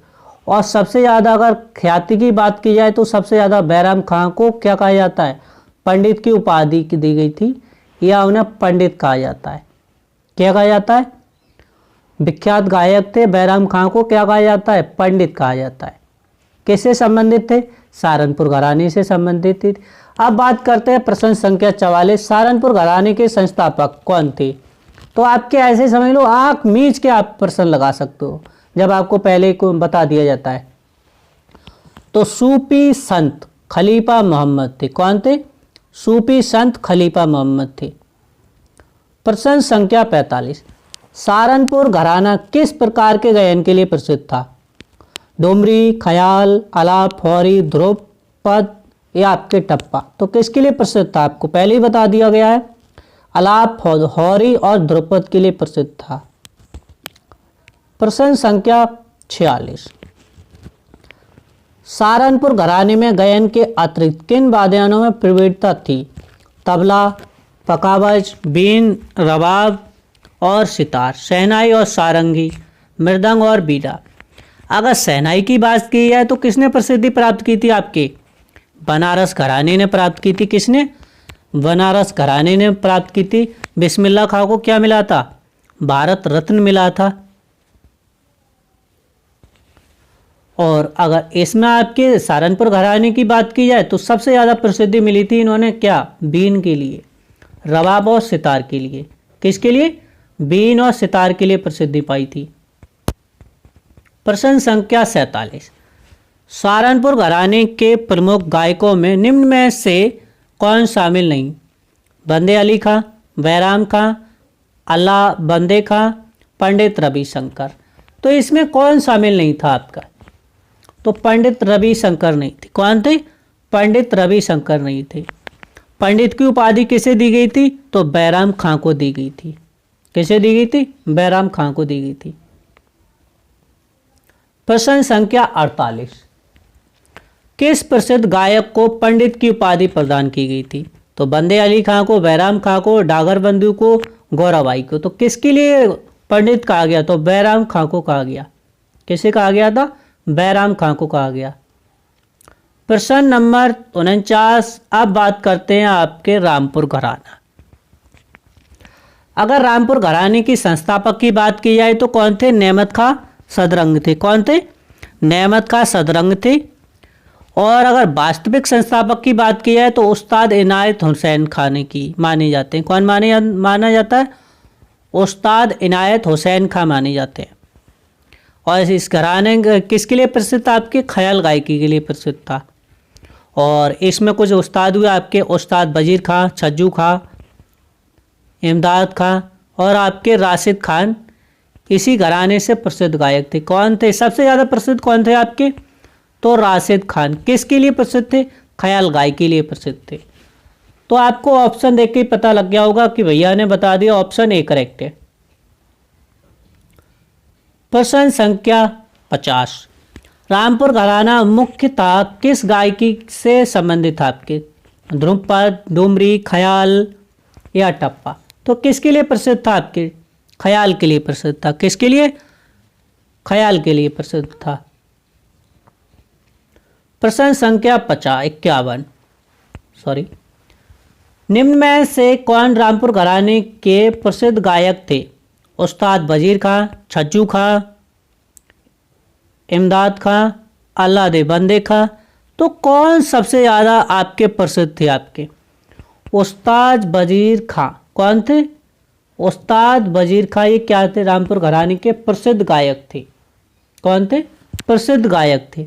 और सबसे ज़्यादा अगर ख्याति की बात की जाए तो सबसे ज़्यादा बैराम खां को क्या कहा जाता है? पंडित की उपाधि दी गई थी, या उन्हें पंडित कहा जाता है। क्या कहा जाता है? विख्यात गायक थे, बैराम खां को क्या कहा जाता है? पंडित कहा जाता है। किससे संबंधित थे? सहारनपुर घराने से संबंधित थे। अब बात करते हैं प्रश्न संख्या 44, सहारनपुर घराने के संस्थापक कौन थे? तो आपके ऐसे समझ लो, आंख मीच के आप प्रश्न लगा सकते हो जब आपको पहले को बता दिया जाता है। तो सूफी संत खलीफा मोहम्मद थे। कौन थे? सूफी संत खलीफा मोहम्मद थे। प्रश्न संख्या 45, सहारनपुर घराना किस प्रकार के गायन के लिए प्रसिद्ध था? डुमरी, ख्याल, आलाप, होरी, ध्रुपद या आपके टप्पा। तो किसके लिए प्रसिद्ध था? आपको पहले ही बता दिया गया है। आलाप, होरी और ध्रुपद के लिए प्रसिद्ध था। प्रश्न संख्या 46, सहारनपुर घराने में गायन के अतिरिक्त किन वाद्यायनों में प्रवीणता थी? तबला, पकावज, बीन, रबाब और सितार, शहनाई और सारंगी, मृदंग और बीड़ा। अगर शहनाई की बात की जाए तो किसने प्रसिद्धि प्राप्त की थी? आपके बनारस घराने ने प्राप्त की थी। किसने? बनारस घराने ने प्राप्त की थी। बिस्मिल्लाह खां को क्या मिला था? भारत रत्न मिला था। और अगर इसमें आपके सहारनपुर घराने की बात की जाए तो सबसे ज़्यादा प्रसिद्धि मिली थी इन्होंने क्या? बीन के लिए। रबाब और सितार के लिए। किसके लिए? बीन और सितार के लिए प्रसिद्धि पाई थी। प्रश्न संख्या 47, सहारनपुर घराने के प्रमुख गायकों में निम्न में से कौन शामिल नहीं? बंदे अली खां, बैराम खां, अल्लाह बंदे खां, पंडित रविशंकर। तो इसमें कौन शामिल नहीं था आपका? तो पंडित रविशंकर नहीं थे। कौन थे? पंडित रविशंकर नहीं थे। पंडित की उपाधि किसे दी गई थी? तो बैराम खां को दी गई थी। किसे दी गई थी? बैराम खां को दी गई थी। प्रश्न संख्या 48, किस प्रसिद्ध गायक को पंडित की उपाधि प्रदान की गई थी? तो बंदे अली खां को, बैराम खां को, डागर बंधु को, गौराबाई को। तो किसके लिए पंडित कहा गया? तो बैराम खां को कहा गया। किसे कहा गया था? बैराम खां को कहा गया। प्रश्न नंबर 49, अब बात करते हैं आपके रामपुर घराना। अगर रामपुर घराने की संस्थापक की बात की जाए तो कौन थे? नेमत खां सदरंग थे। कौन थे? नेमत खां सदरंग थे। और अगर वास्तविक संस्थापक की बात की जाए तो उस्ताद इनायत हुसैन खान की माने जाते हैं। कौन माना जाता है? उस्ताद इनायत हुसैन खां माने जाते हैं। और इस घराने किसके लिए प्रसिद्ध था? आपके ख्याल गायकी के लिए प्रसिद्ध था। और इसमें कुछ उस्ताद हुए आपके, उस्ताद वजीर खां, छज्जू खां, इमदाद खां और आपके राशिद खान इसी घराने से प्रसिद्ध गायक थे। कौन थे? सबसे ज़्यादा प्रसिद्ध कौन थे आपके? तो राशिद खान। किसके लिए प्रसिद्ध थे? ख्याल गायकी के लिए प्रसिद्ध थे। तो आपको ऑप्शन देख के ही पता लग गया होगा कि भैया ने बता दिया ऑप्शन ए करेक्ट है। प्रश्न संख्या 50, रामपुर घराना मुख्यतः किस गायकी से संबंधित था आपके? ध्रुपद, डुमरी, ख्याल या टप्पा? तो किसके लिए प्रसिद्ध था आपके? ख्याल के लिए प्रसिद्ध था। किसके लिए? ख्याल के लिए प्रसिद्ध था। प्रश्न संख्या 51, निम्न में से कौन रामपुर घराने के प्रसिद्ध गायक थे? उस्ताद वजीर खां, छज्जू खां, इमदाद खां, अल्लाह दे बंदे खां। तो कौन सबसे ज़्यादा आपके प्रसिद्ध थे आपके? उस्ताद वजीर खां। कौन थे? उस्ताद वजीर खां। ये क्या थे? रामपुर घराने के प्रसिद्ध गायक थे। कौन थे? प्रसिद्ध गायक थे।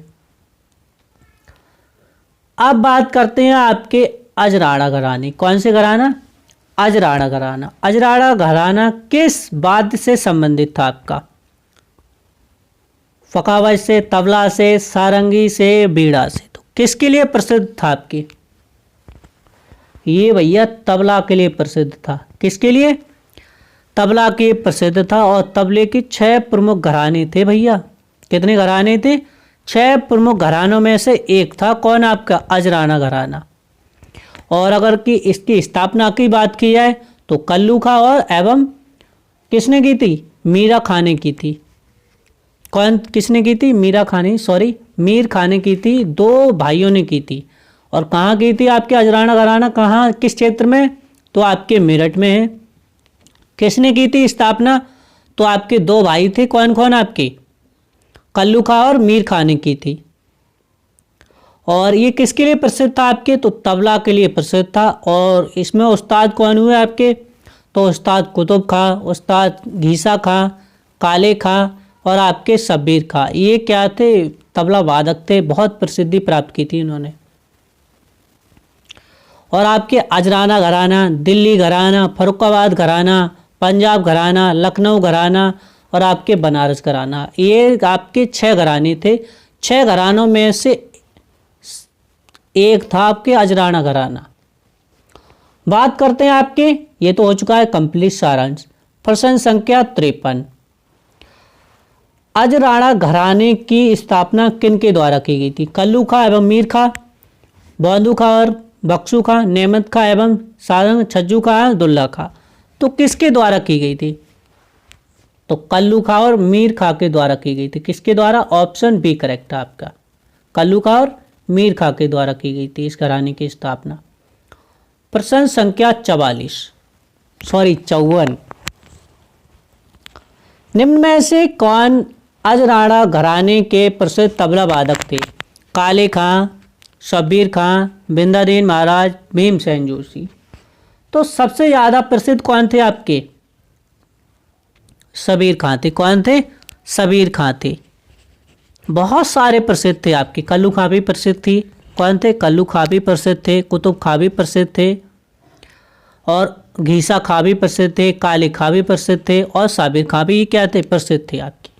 अब बात करते हैं आपके अजराड़ा घराने। कौन से घराना? अजराड़ा घराना। अजराड़ा घराना किस वाद्य से संबंधित था आपका? फकावज से, तबला से, सारंगी से, बीड़ा से। तो किसके लिए प्रसिद्ध था आपके? ये भैया तबला के लिए प्रसिद्ध था। किसके लिए? तबला के प्रसिद्ध था। और तबले के 6 प्रमुख घराने थे भैया। कितने घराने थे? 6 प्रमुख घरानों में से एक था कौन आपका? अजराड़ा घराना। और अगर कि इसकी स्थापना की बात की जाए तो कल्लू खां और एवं किसने की थी? मीरा खां ने की थी। कौन किसने की थी? मीर खां ने की थी। 2 भाइयों ने की थी। और कहाँ की थी आपके अजराड़ा घराना? कहाँ, किस क्षेत्र में? तो आपके मेरठ में है। किसने की थी स्थापना? तो आपके 2 भाई थे। कौन कौन आपके? कल्लू खां और मीर खां ने की थी। और ये किसके लिए प्रसिद्ध था आपके? तो तबला के लिए प्रसिद्ध था। और इसमें उस्ताद कौन हुए आपके? तो उस्ताद कुतुब खां, उस्ताद घीसा खां, काले खां और आपके शब्बीर खां। ये क्या थे? तबला वादक थे। बहुत प्रसिद्धि प्राप्त की थी इन्होंने। और आपके अजराना घराना, दिल्ली घराना, फर्रुखाबाद घराना, पंजाब घराना, लखनऊ घराना और आपके बनारस घराना, ये आपके 6 घराने थे। 6 घरानों में से एक था आपके अजराना घराना। बात करते हैं आपके, ये तो हो चुका है कंप्लीट सारांश। प्रश्न संख्या 53, अजराना घराने की स्थापना किन के द्वारा की गई थी? कल्लू खां एवं मीर खां, बंधु खां और बख्शू खां, नेमत खां एवं सारंग, छज्जू खां, दुल्ला खां। तो किसके द्वारा की गई थी? तो कल्लू खां और मीर खां के द्वारा की गई थी। किसके द्वारा? ऑप्शन बी करेक्ट है आपका। कल्लू खां और मीर खां के द्वारा की गई थी इस घराने की स्थापना। प्रश्न संख्या 54, निम्न में से कौन अजराना घराने के प्रसिद्ध तबला वादक थे? काले खां, शब्बीर खां, बिंदादीन महाराज, भीमसेन जोशी। तो सबसे ज़्यादा प्रसिद्ध कौन थे आपके? शबीर खां थे। कौन थे? शबीर खां थे। बहुत सारे प्रसिद्ध थे आपके। कल्लू खां भी प्रसिद्ध थी। कौन थे? कल्लू खां भी प्रसिद्ध थे। कुतुब खां भी प्रसिद्ध थे। और घीसा खां भी प्रसिद्ध थे। काले खां भी प्रसिद्ध थे। और साबिर खां भी क्या थे? प्रसिद्ध थे आपकी।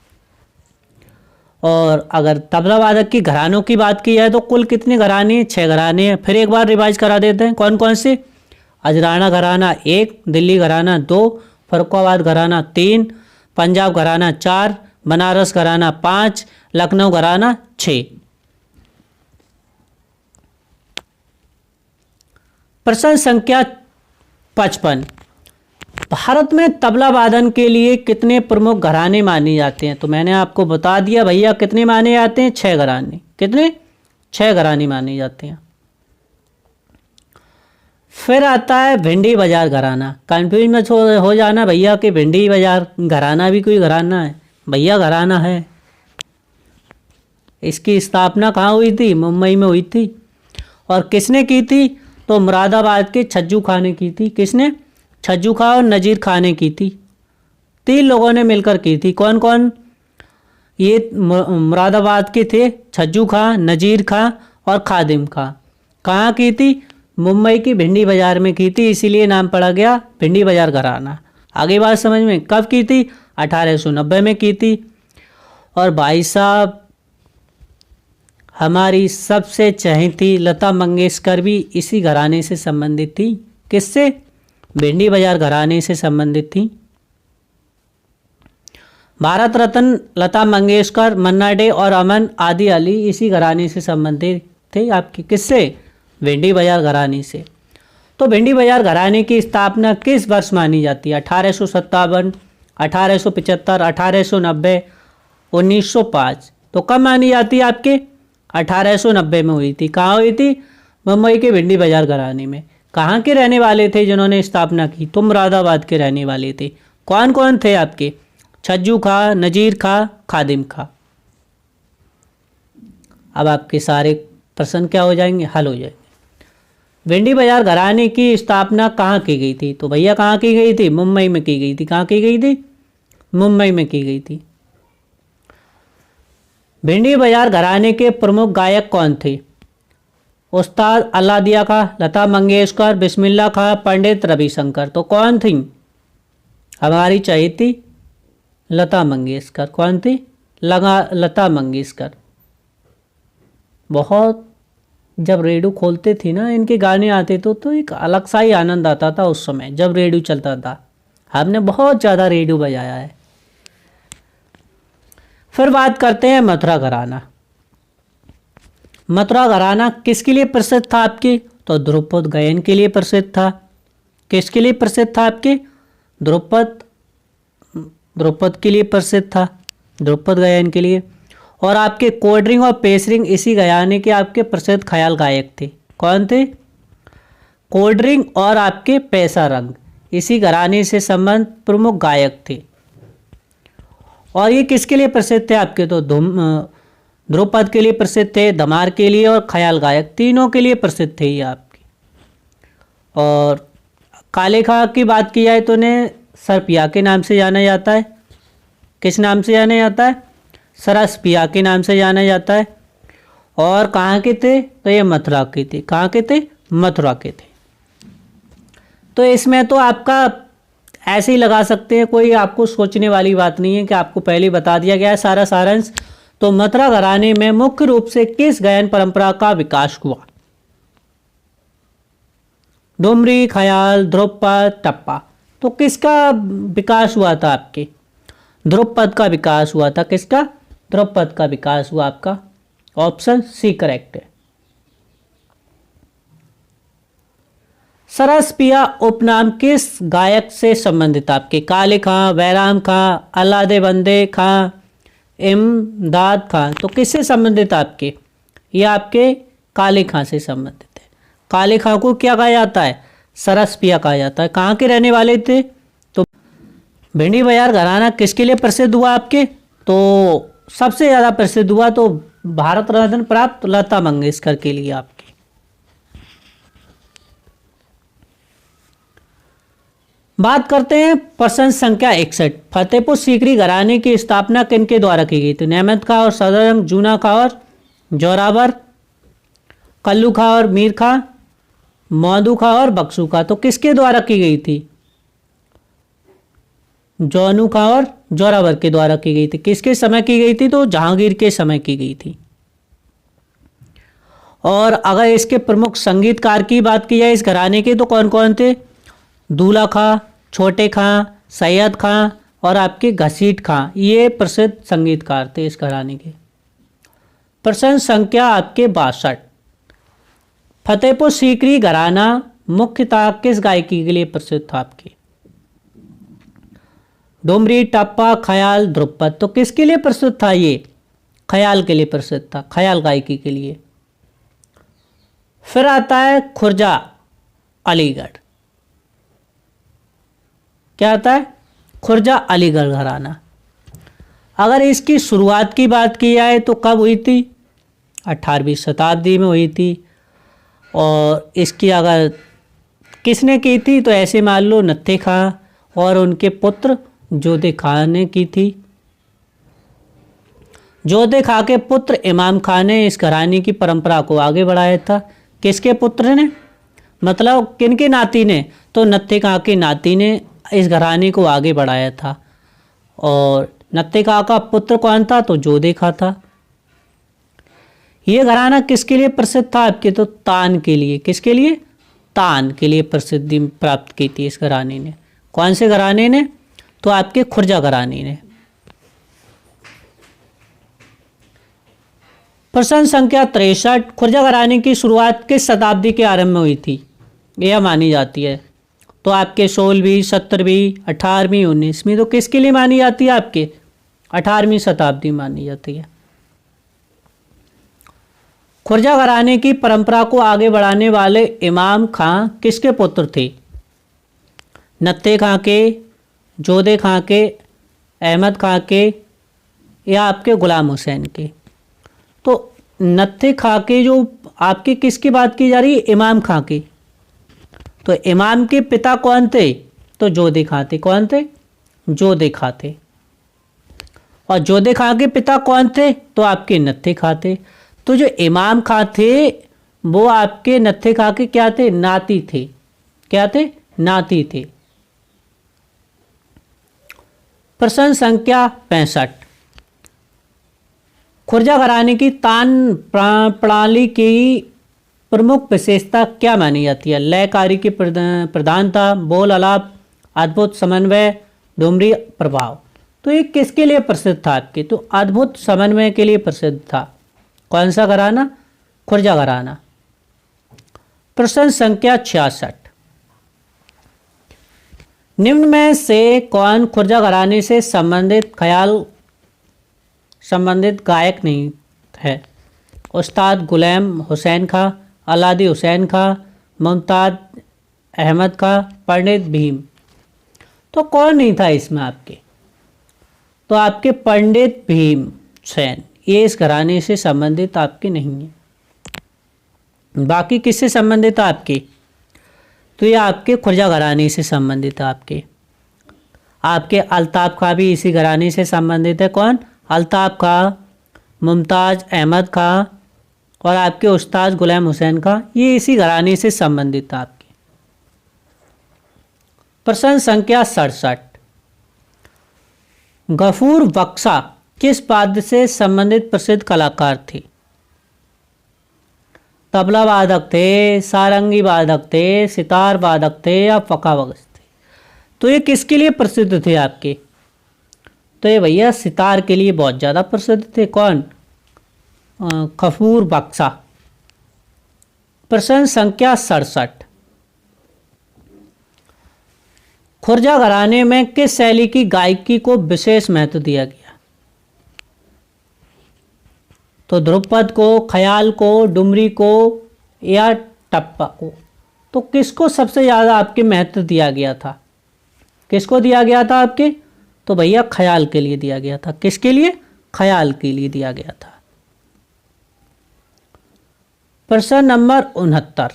और अगर तबला वादक की घरानों की बात की जाए तो कुल कितने घराने? 6 घराने हैं। फिर एक बार रिवाइज करा देते हैं। कौन कौन से? अजराना घराना 1, दिल्ली घराना 2, फर्रुखाबाद घराना 3, पंजाब घराना 4, बनारस घराना 5, लखनऊ घराना 6। प्रश्न संख्या 55। भारत में तबला वादन के लिए कितने प्रमुख घराने माने जाते हैं? तो मैंने आपको बता दिया भैया कितने माने जाते हैं? 6 घराने। कितने? 6 घराने माने जाते हैं। फिर आता है भिंडी बाजार घराना। कंफ्यूज मत हो जाना भैया कि भिंडी बाजार घराना भी कोई घराना है। भैया घराना है। इसकी स्थापना कहाँ हुई थी? मुंबई में हुई थी। और किसने की थी? तो मुरादाबाद के छज्जू खां ने की थी। किसने? छज्जू खां और नजीर खां ने की थी। 3 लोगों ने मिलकर की थी। कौन कौन? ये मुरादाबाद के थे छज्जू खां, नजीर खां और खादिम खां। कहाँ की थी? मुंबई की भिंडी बाजार में की थी, इसीलिए नाम पड़ा गया भिंडी बाजार घराना। आगे बात समझ में? कब की थी? 1890 में की थी। और भाई साहब हमारी सबसे चहेती लता मंगेशकर भी इसी घराने से संबंधित थी। किससे? भिंडी बाजार घराने से संबंधित थी। भारत रत्न लता मंगेशकर, मन्ना डे और अमन आदि अली इसी घराने से संबंधित थे आपकी। किससे? भिंडी बाजार घराने से। तो भिंडी बाजार घराने की स्थापना किस वर्ष मानी जाती है? 1857, 1875, 1890, 1905। तो कब मानी जाती है आपके? 1890 में हुई थी। कहाँ हुई थी? मुंबई के भिंडी बाजार घराने में। कहाँ के रहने वाले थे जिन्होंने स्थापना की? तो मुरादाबाद के रहने वाले थे। कौन कौन थे आपके? छज्जू खां, नजीर खां, खादिम खां। अब आपके सारे प्रश्न क्या हो जाएंगे? हल हो जाएंगे। भिंडी बाजार घराने की स्थापना कहाँ की गई थी? तो भैया कहाँ की गई थी? मुंबई में की गई थी। कहाँ की गई थी? मुंबई में की गई थी। भिंडी बाजार घराने के प्रमुख गायक कौन थे? उस्ताद अल्लादिया खां, लता मंगेशकर, बिस्मिल्लाह खां, पंडित रविशंकर। तो कौन थी? हमारी चहेती लता मंगेशकर। कौन थी? लता मंगेशकर। बहुत जब रेडियो खोलते थे ना, इनके गाने आते तो एक अलग सा ही आनंद आता था उस समय जब रेडियो चलता था। हमने बहुत ज़्यादा रेडियो बजाया है। फिर बात करते हैं मथुरा घराना। मथुरा घराना किसके लिए प्रसिद्ध था आपके? तो द्रुपद गायन के लिए प्रसिद्ध था। किसके लिए प्रसिद्ध था आपके? द्रुपद के लिए प्रसिद्ध था। द्रुपद गायन के लिए। और आपके कोल्ड्रिंग और पेसरिंग इसी घराने के आपके प्रसिद्ध ख्याल गायक थे। कौन थे? कोल्ड्रिंग और आपके पैसा रंग इसी घराने से संबंध प्रमुख गायक थे। और ये किसके लिए प्रसिद्ध थे आपके? तो ध्रुपद के लिए प्रसिद्ध थे, धमार के लिए और ख्याल गायक, तीनों के लिए प्रसिद्ध थे ये आपके। और काले खां की बात की जाए तो उन्हें सरपिया के नाम से जाना जाता है। किस नाम से जाना जाता है? सरसपिया के नाम से जाना जाता है। और कहाँ के थे? तो ये मथुरा के थे। कहाँ के थे? मथुरा के थे। तो इसमें तो आपका ऐसे ही लगा सकते हैं, कोई आपको सोचने वाली बात नहीं है कि आपको पहले बता दिया गया है सारा सारांश। तो मथुरा घराने में मुख्य रूप से किस गायन परंपरा का विकास हुआ? डुमरी, ख्याल, ध्रुपद, टप्पा। तो किसका विकास हुआ था आपके? ध्रुपद का विकास हुआ था। किसका? ध्रुपद का विकास हुआ आपका। ऑप्शन सी करेक्ट है। सरसपिया उपनाम किस गायक से संबंधित आपके? काले खां, बैराम खां, अल्लादे बंदे खां, इमदाद खां। तो किससे संबंधित आपके? ये आपके काले खां से संबंधित है। काले खां को क्या कहा जाता है? सरसपिया कहा जाता है। कहाँ के रहने वाले थे? तो भिंडी बाजार घराना किसके लिए प्रसिद्ध हुआ आपके? तो सबसे ज़्यादा प्रसिद्ध हुआ तो भारत रत्न प्राप्त लता मंगेशकर के लिए आपके। बात करते हैं प्रश्न संख्या 61। फतेहपुर सीकरी घराने की स्थापना किनके द्वारा की गई थी? नेमत खां और सदरजंग, जूना खां और जोरावर, कल्लू खां और मीर खां, मौदू खां और बख्शू खां। तो किसके द्वारा की गई थी? जौनू खां और जोरावर के द्वारा की गई थी। किसके समय की गई थी? तो जहांगीर के समय की गई थी। और अगर इसके प्रमुख संगीतकार की बात की जाए इस घराने के, तो कौन कौन थे? दूल्हा खां, छोटे खां, सैयद खां और आपके घसीट खां, ये प्रसिद्ध संगीतकार थे इस घराने के। प्रश्न संख्या आपके 62। फतेहपुर सीकरी घराना मुख्यतः किस गायकी के लिए प्रसिद्ध था आपके? डुमरी, टप्पा, ख्याल, ध्रुपद। तो किसके लिए प्रसिद्ध था ये? ख्याल के लिए प्रसिद्ध था, ख्याल गायकी के लिए। फिर आता है खुर्जा अलीगढ़। क्या आता है? खुर्जा अलीगढ़ घराना। अगर इसकी शुरुआत की बात की जाए तो कब हुई थी? 18वीं शताब्दी में हुई थी। और इसकी अगर किसने की थी, तो ऐसे मान लो नत्थे खां और उनके पुत्र जोधे खां ने की थी। जोधे खां के पुत्र इमाम खां ने इस घराने की परंपरा को आगे बढ़ाया था। किसके पुत्र ने? मतलब किनके नाती ने? तो नत्थे खां के नाती ने इस घराने को आगे बढ़ाया था। और नत्थे खां का पुत्र कौन था? तो जोधे खां था। यह घराना किसके लिए प्रसिद्ध था आपके? तो तान के लिए। किसके लिए? तान के लिए प्रसिद्धि प्राप्त की थी इस घराने ने। कौन से घराने ने? तो आपके खुर्जा घराने ने। प्रश्न संख्या 63। खुर्जा घराने की शुरुआत किस शताब्दी के आरंभ में हुई थी? यह मानी जाती है। तो आपके 16वीं, 17वीं, 18वीं, 19वीं। तो किसके लिए मानी जाती है आपके? 18वीं शताब्दी मानी जाती है। खुर्जा घराने की परंपरा को आगे बढ़ाने वाले इमाम खां किसके पुत्र थे? नत्थे खां के, जोधे खां के, अहमद खां के या आपके गुलाम हुसैन के? तो नत्थे खां के जो आपके किसकी बात की जा रही है? इमाम खां की। तो इमाम के पिता कौन थे? तो जोधे खां थे। कौन थे? जोधे खां थे। और जोधे खां के पिता कौन थे? तो आपके नत्थे खां थे। तो जो इमाम खां थे वो आपके नत्थे खां के क्या थे? नाती थे। क्या थे? नाती थे। प्रश्न संख्या 65। खुर्जा घराने की तान प्रणाली की प्रमुख विशेषता क्या मानी जाती है? लयकारी की प्रधानता, बोल आलाप, अद्भुत समन्वय, डुमरी प्रभाव। तो ये किसके लिए प्रसिद्ध था आपके? तो अद्भुत समन्वय के लिए प्रसिद्ध था। कौन सा घराना? खुर्जा घराना। प्रश्न संख्या 66। निम्न में से कौन खुर्जा घराने से संबंधित ख्याल संबंधित गायक नहीं है? उस्ताद गुलाम हुसैन खां, अलादी हुसैन खां, मुमताज अहमद खां, पंडित भीम। तो कौन नहीं था इसमें आपके? तो आपके पंडित भीम हुसैन, ये इस घराने से संबंधित आपके नहीं है। बाकी किससे संबंधित है आपके? तो ये आपके खुर्जा घराने से संबंधित है। आपके अल्ताफ खां भी इसी घराने से संबंधित है। कौन? अल्ताफ खां, मुमताज अहमद खां और आपके उस्ताद गुलाम हुसैन खां, ये इसी घराने से संबंधित है आपके। प्रश्न संख्या 67। गफूर बख्शा किस वाद्य से संबंधित प्रसिद्ध कलाकार थे? तबला वादक थे, सारंगी वादक थे, सितार वादक थे या फकावगस थे? तो ये किसके लिए प्रसिद्ध थे आपके? तो ये भैया सितार के लिए बहुत ज़्यादा प्रसिद्ध थे। कौन? गफूर बख्शा। प्रश्न संख्या 67। खुर्जा घराने में किस शैली की गायकी को विशेष महत्व दिया गया? तो ध्रुपद को, ख्याल को, डुमरी को या टप्पा को? तो किसको सबसे ज़्यादा आपके महत्व दिया गया था? किसको दिया गया था आपके? तो भैया ख्याल के लिए दिया गया था। किसके लिए? ख्याल के लिए दिया गया था। प्रश्न नंबर 69।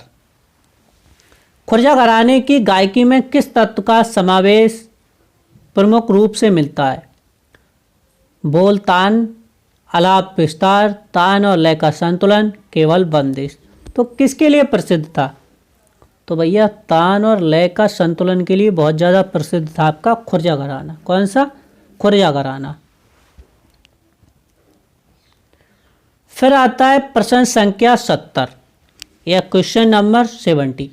खुर्जा घराने की गायकी में किस तत्व का समावेश प्रमुख रूप से मिलता है? बोल तान, आलाप विस्तार, तान और लय का संतुलन, केवल बंदिश। तो किसके लिए प्रसिद्ध था? तो भैया तान और लय का संतुलन के लिए बहुत ज़्यादा प्रसिद्ध था आपका खुर्जा घराना। कौन सा? खुर्जा घराना। फिर आता है प्रश्न संख्या 70 या क्वेश्चन नंबर 70।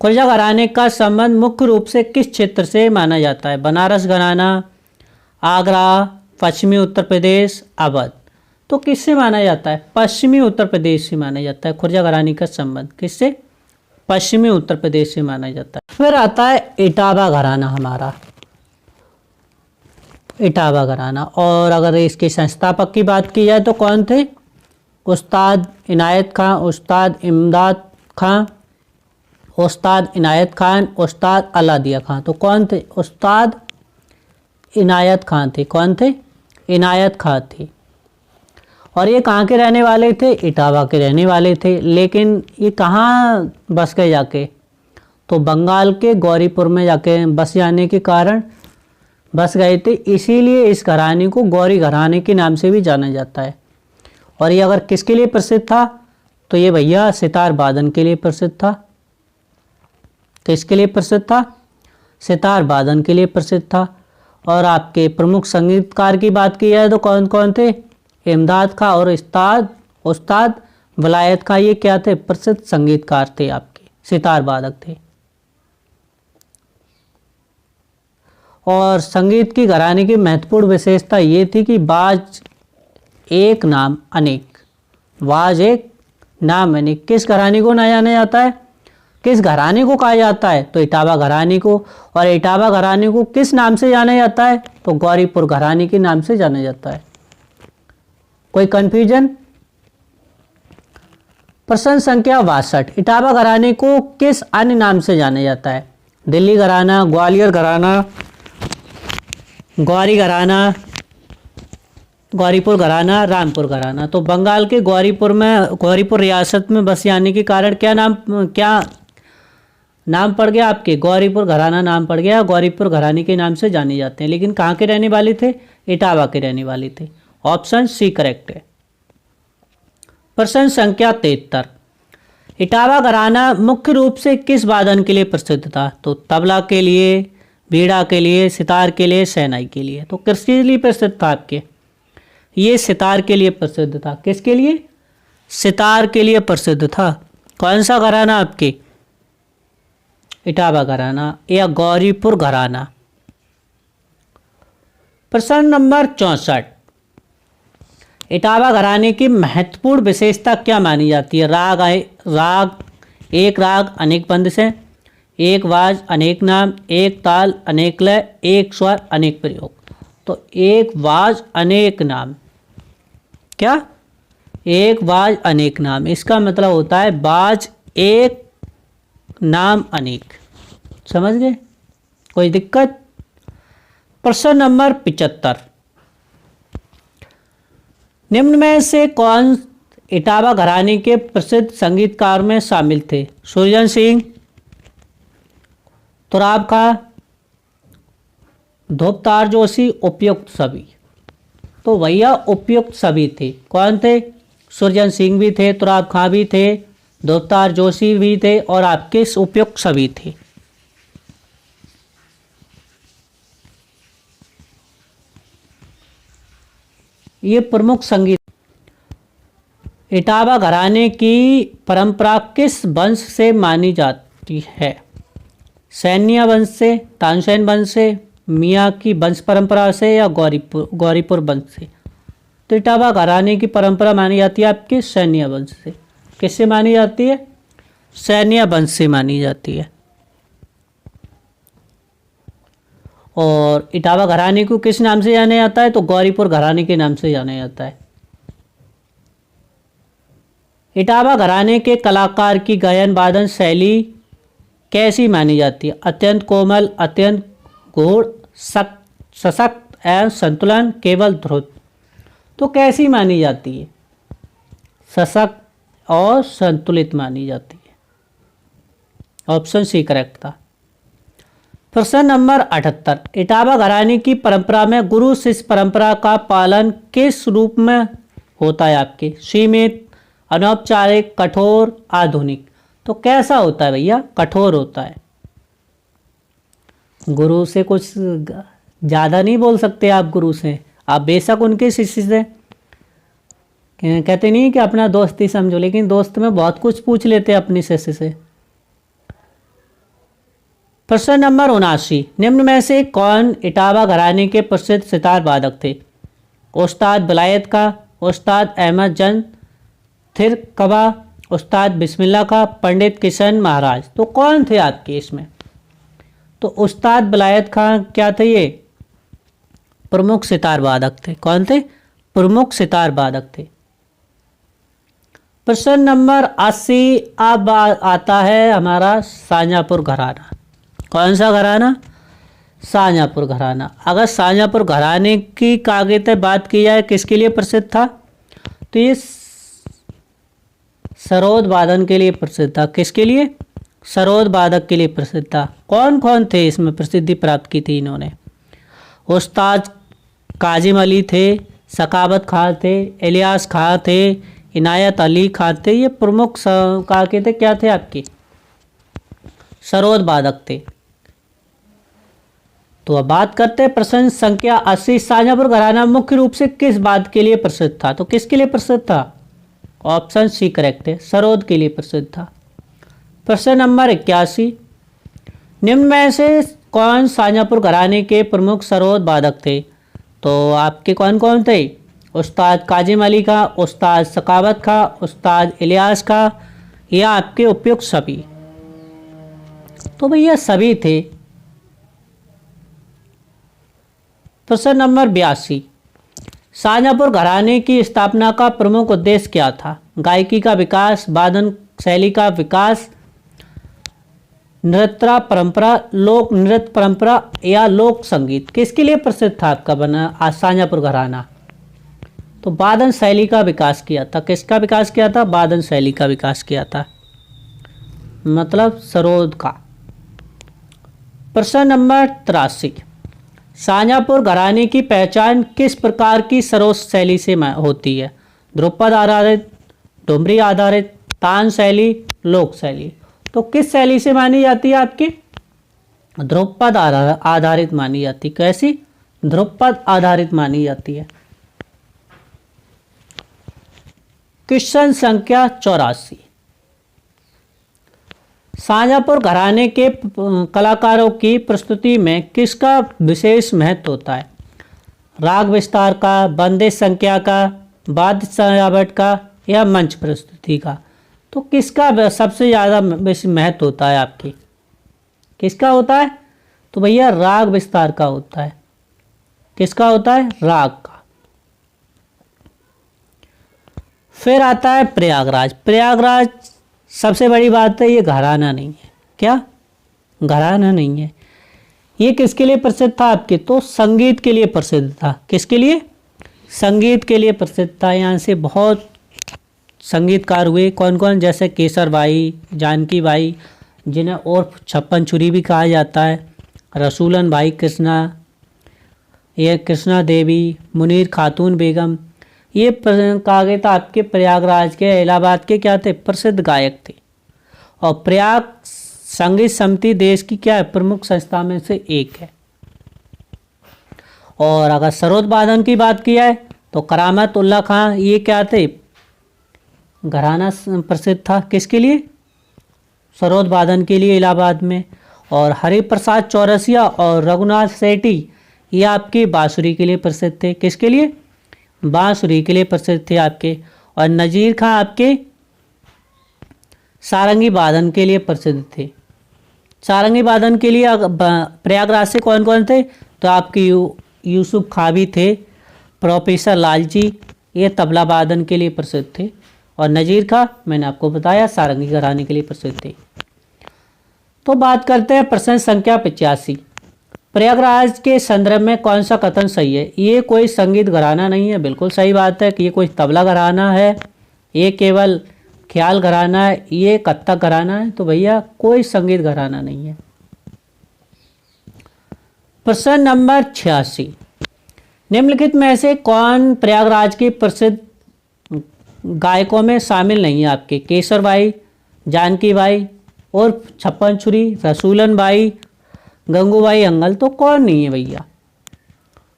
खुर्जा घराने का संबंध मुख्य रूप से किस क्षेत्र से माना जाता है? बनारस घराना, आगरा, पश्चिमी उत्तर प्रदेश, अवध। तो किससे माना जाता है? पश्चिमी उत्तर प्रदेश से माना जाता है खुर्जा घराने का संबंध। किससे? पश्चिमी उत्तर प्रदेश से माना जाता है। फिर आता है इटावा घराना हमारा, इटावा घराना। और अगर इसके संस्थापक की बात की जाए तो कौन थे? उस्ताद इनायत खां, उस्ताद इमदाद खां, उस्ताद इनायत खान, उस्ताद अलादिया खां। तो कौन थे? उस्ताद इनायत खां थे। कौन थे? इनायत खां थे। और ये कहाँ के रहने वाले थे? इटावा के रहने वाले थे। लेकिन ये कहाँ बस गए जाके? तो बंगाल के गौरीपुर में जाके बस जाने के कारण बस गए थे। इसीलिए इस घराने को गौरी घराने के नाम से भी जाना जाता है। और ये अगर किसके लिए प्रसिद्ध था? तो ये भैया सितार वादन के लिए प्रसिद्ध था। किसके लिए प्रसिद्ध था? सितार वादन के लिए प्रसिद्ध था। और आपके प्रमुख संगीतकार की बात की जाए तो कौन कौन थे? इमदाद खां और उस्ताद वलायत खां। ये क्या थे? प्रसिद्ध संगीतकार थे, आपके सितार वादक थे। और संगीत की घराने की महत्वपूर्ण विशेषता ये थी कि बाज एक नाम अनेक, बाज एक नाम अनेक। किस घराने को ना जाना जाता है? किस घराने को कहा जाता है? तो इटावा घराने को। और इटावा घराने को किस नाम से जाना जाता है? तो गौरीपुर घराने के नाम से जाना जाता है। कोई कंफ्यूजन? प्रश्न संख्या 62। इटावा घराने को किस अन्य नाम से जाना जाता है? दिल्ली घराना, ग्वालियर घराना, गौरी घराना, गौरीपुर घराना, रामपुर घराना। तो बंगाल के गौरीपुर रियासत में बस जाने के कारण क्या नाम पड़ गया आपके? गौरीपुर घराना नाम पड़ गया। गौरीपुर घराने के नाम से जाने जाते हैं। लेकिन कहाँ के रहने वाले थे? इटावा के रहने वाले थे। ऑप्शन सी करेक्ट है। प्रश्न संख्या 73। इटावा घराना मुख्य रूप से किस वादन के लिए प्रसिद्ध था? तो तबला के लिए, बीड़ा के लिए, सितार के लिए, शहनाई के लिए। तो किसके लिए प्रसिद्ध था आपके? ये सितार के लिए प्रसिद्ध था। किसके लिए? सितार के लिए प्रसिद्ध था। कौन सा घराना आपके? इटावा घराना या गौरीपुर घराना। प्रश्न नंबर 64। इटावा घराने की महत्वपूर्ण विशेषता क्या मानी जाती है? एक राग अनेक बंदिशें, एक वाज अनेक नाम, एक ताल अनेक लय, एक स्वर अनेक प्रयोग। तो एक वाज अनेक नाम, क्या? एक वाज अनेक नाम। इसका मतलब होता है बाज एक नाम अनेक। समझ गए? कोई दिक्कत? प्रश्न नंबर 75। निम्न में से कौन इटावा घराने के प्रसिद्ध संगीतकार में शामिल थे? सुरजन सिंह, तुराब खां, धोपतार जोशी, उपयुक्त सभी। तो भैया उपयुक्त सभी थे। कौन थे? सुरजन सिंह भी थे, तुराब खां भी थे, धोपतार जोशी भी थे और आपके उपयुक्त सभी थे। ये प्रमुख संगीत। इटावा घराने की परंपरा किस वंश से मानी जाती है? सैन्य वंश से, तानसेन वंश से, मियाँ की वंश परंपरा से या गौरीपुर वंश से? तो इटावा घराने की परंपरा मानी जाती है आपके सैन्य वंश से। किससे मानी जाती है? सैन्य वंश से मानी जाती है। और इटावा घराने को किस नाम से जाना जाता है? तो गौरीपुर घराने के नाम से जाना जाता है। इटावा घराने के कलाकार की गायन वादन शैली कैसी मानी जाती है? अत्यंत कोमल, अत्यंत गूढ़, सशक्त एवं संतुलन, केवल ध्रुत। तो कैसी मानी जाती है? सशक्त और संतुलित मानी जाती है। ऑप्शन सी करेक्ट था। प्रश्न नंबर 78, इटावा घराने की परंपरा में गुरु शिष्य परंपरा का पालन किस रूप में होता है आपके? सीमित, अनौपचारिक, कठोर, आधुनिक। तो कैसा होता है भैया? कठोर होता है। गुरु से कुछ ज़्यादा नहीं बोल सकते आप गुरु से, आप बेशक उनके शिष्य से कहते नहीं कि अपना दोस्त ही समझो, लेकिन दोस्त में बहुत कुछ पूछ लेते हैं अपने शिष्य से। प्रश्न नंबर 79, निम्न में से कौन इटावा घराने के प्रसिद्ध सितार वादक थे? उस्ताद बिलायत का, उस्ताद अहमद जन थिरकबा, उस्ताद बिस्मिल्लाह का, पंडित किशन महाराज। तो कौन थे आपके इसमें? तो उस्ताद बिलायत खां क्या थे? ये प्रमुख सितार वादक थे। कौन थे? प्रमुख सितार वादक थे। प्रश्न नंबर 80, अब आता है हमारा शाहजहाँपुर घराना। कौन सा घराना? शाहजहाँपुर घराना। अगर शाहजहाँपुर घराने की आगे तक बात की जाए किसके लिए प्रसिद्ध था? तो ये सरोद वादन के लिए प्रसिद्ध था। किसके लिए? सरोद वादक के लिए प्रसिद्ध था। कौन कौन थे इसमें प्रसिद्धि प्राप्त की थी इन्होंने? उस्ताद काजिम अली थे, सकावत खां थे, इलियास खां थे, इनायत अली खां थे। ये प्रमुख काके थे, क्या थे आपके? सरोद वादक थे। तो अब बात करते हैं प्रश्न संख्या 80, शाहजहाँपुर घराना मुख्य रूप से किस बात के लिए प्रसिद्ध था? तो किसके लिए प्रसिद्ध था? ऑप्शन सी करेक्ट है, सरोद के लिए प्रसिद्ध था। प्रश्न नंबर 81, निम्न में से कौन शाहजहाँपुर घराने के प्रमुख सरोद वादक थे? तो आपके कौन कौन थे? उस्ताद काजिम अली का, उस्ताद सकावत का, उस्ताद इलियास का, या आपके उपयुक्त सभी? तो भैया सभी थे। प्रश्न नंबर 82, शाहजहाँपुर घराने की स्थापना का प्रमुख उद्देश्य क्या था? गायकी का विकास, वादन शैली का विकास, नृत्य परंपरा, लोक नृत्य परंपरा, या लोक संगीत। किसके लिए प्रसिद्ध था आपका बना शाहजहाँपुर घराना? तो वादन शैली का विकास किया था। किसका विकास किया था? वादन शैली का विकास किया था, मतलब सरोद का। प्रश्न नंबर 83, शाहजहाँपुर घराने की पहचान किस प्रकार की सरोद शैली से होती है? ध्रुपद आधारित, डुमरी आधारित, तान शैली, लोक शैली। तो किस शैली से मानी जाती है आपकी? ध्रुपद आधारित मानी जाती। कैसी? ध्रुपद आधारित मानी जाती है। क्वेश्चन संख्या 84, शाहजहाँपुर घराने के कलाकारों की प्रस्तुति में किसका विशेष महत्व होता है? राग विस्तार का, बंदिश संख्या का, वाद्य सजावट का, या मंच प्रस्तुति का? तो किसका सबसे ज़्यादा महत्व होता है आपकी? किसका होता है? तो भैया राग विस्तार का होता है। किसका होता है? राग का। फिर आता है प्रयागराज। प्रयागराज सबसे बड़ी बात है, ये घराना नहीं है। क्या? घराना नहीं है। ये किसके लिए प्रसिद्ध था आपके? तो संगीत के लिए प्रसिद्ध था। किसके लिए? संगीत के लिए प्रसिद्ध था। यहाँ से बहुत संगीतकार हुए। कौन कौन? जैसे केसर बाई, जानकी बाई, जिन्हें और छप्पन छुरी भी कहा जाता है, रसूलन भाई कृष्णा, ये कृष्णा देवी, मुनीर खातून बेगम, ये कहा गया था आपके प्रयागराज के, इलाहाबाद के क्या थे? प्रसिद्ध गायक थे। और प्रयाग संगीत समिति देश की क्या है? प्रमुख संस्था में से एक है। और अगर सरोद वादन की बात की जाए तो करामत उल्ला खां, ये क्या थे? घराना प्रसिद्ध था। किसके लिए? सरोद वादन के लिए इलाहाबाद में। और हरिप्रसाद चौरसिया और रघुनाथ सेठी, ये आपके बांसुरी के लिए प्रसिद्ध थे। किसके लिए? बांसुरी के लिए प्रसिद्ध थे आपके। और नजीर खां आपके सारंगी वादन के लिए प्रसिद्ध थे। सारंगी वादन के लिए प्रयागराज से कौन कौन थे? तो आपके यूसुफ खां भी थे, प्रोफेसर लालजी, ये तबला वादन के लिए प्रसिद्ध थे। और नजीर खां मैंने आपको बताया सारंगी घराने के लिए प्रसिद्ध थे। तो बात करते हैं प्रश्न संख्या 85, प्रयागराज के संदर्भ में कौन सा कथन सही है? ये कोई संगीत घराना नहीं है, बिल्कुल सही बात है कि ये कोई तबला घराना है। ये केवल ख्याल घराना है, ये कत्थक घराना है, तो भैया कोई संगीत घराना नहीं है। प्रश्न नंबर 86, निम्नलिखित में से कौन प्रयागराज की प्रसिद्ध गायकों में शामिल नहीं है आपके? केसर बाई, जानकी बाई और छप्पन छुरी, रसूलन बाई, गंगूबाई हंगल, तो कौन नहीं है भैया?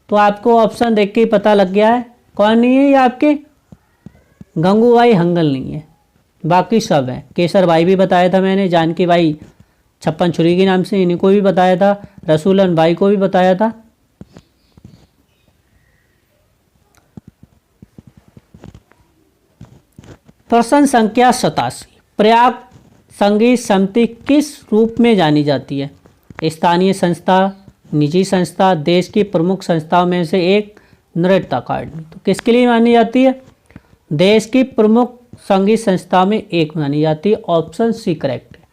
तो आपको ऑप्शन देख के ही पता लग गया है कौन नहीं है। ये आपके गंगूबाई हंगल नहीं है, बाकी सब हैं। केसर बाई भी बताया था मैंने, जानकी बाई छप्पन छुरी के नाम से इन्हीं को भी बताया था, रसूलन बाई को भी बताया था। प्रश्न संख्या 87, प्रयाग संगीत समिति किस रूप में जानी जाती है? स्थानीय संस्था, निजी संस्था, देश की प्रमुख संस्थाओं में से एक, नृत्य अकादमी। तो किसके लिए मानी जाती है? देश की प्रमुख संगीत संस्था में एक मानी जाती है। ऑप्शन सी करेक्ट है।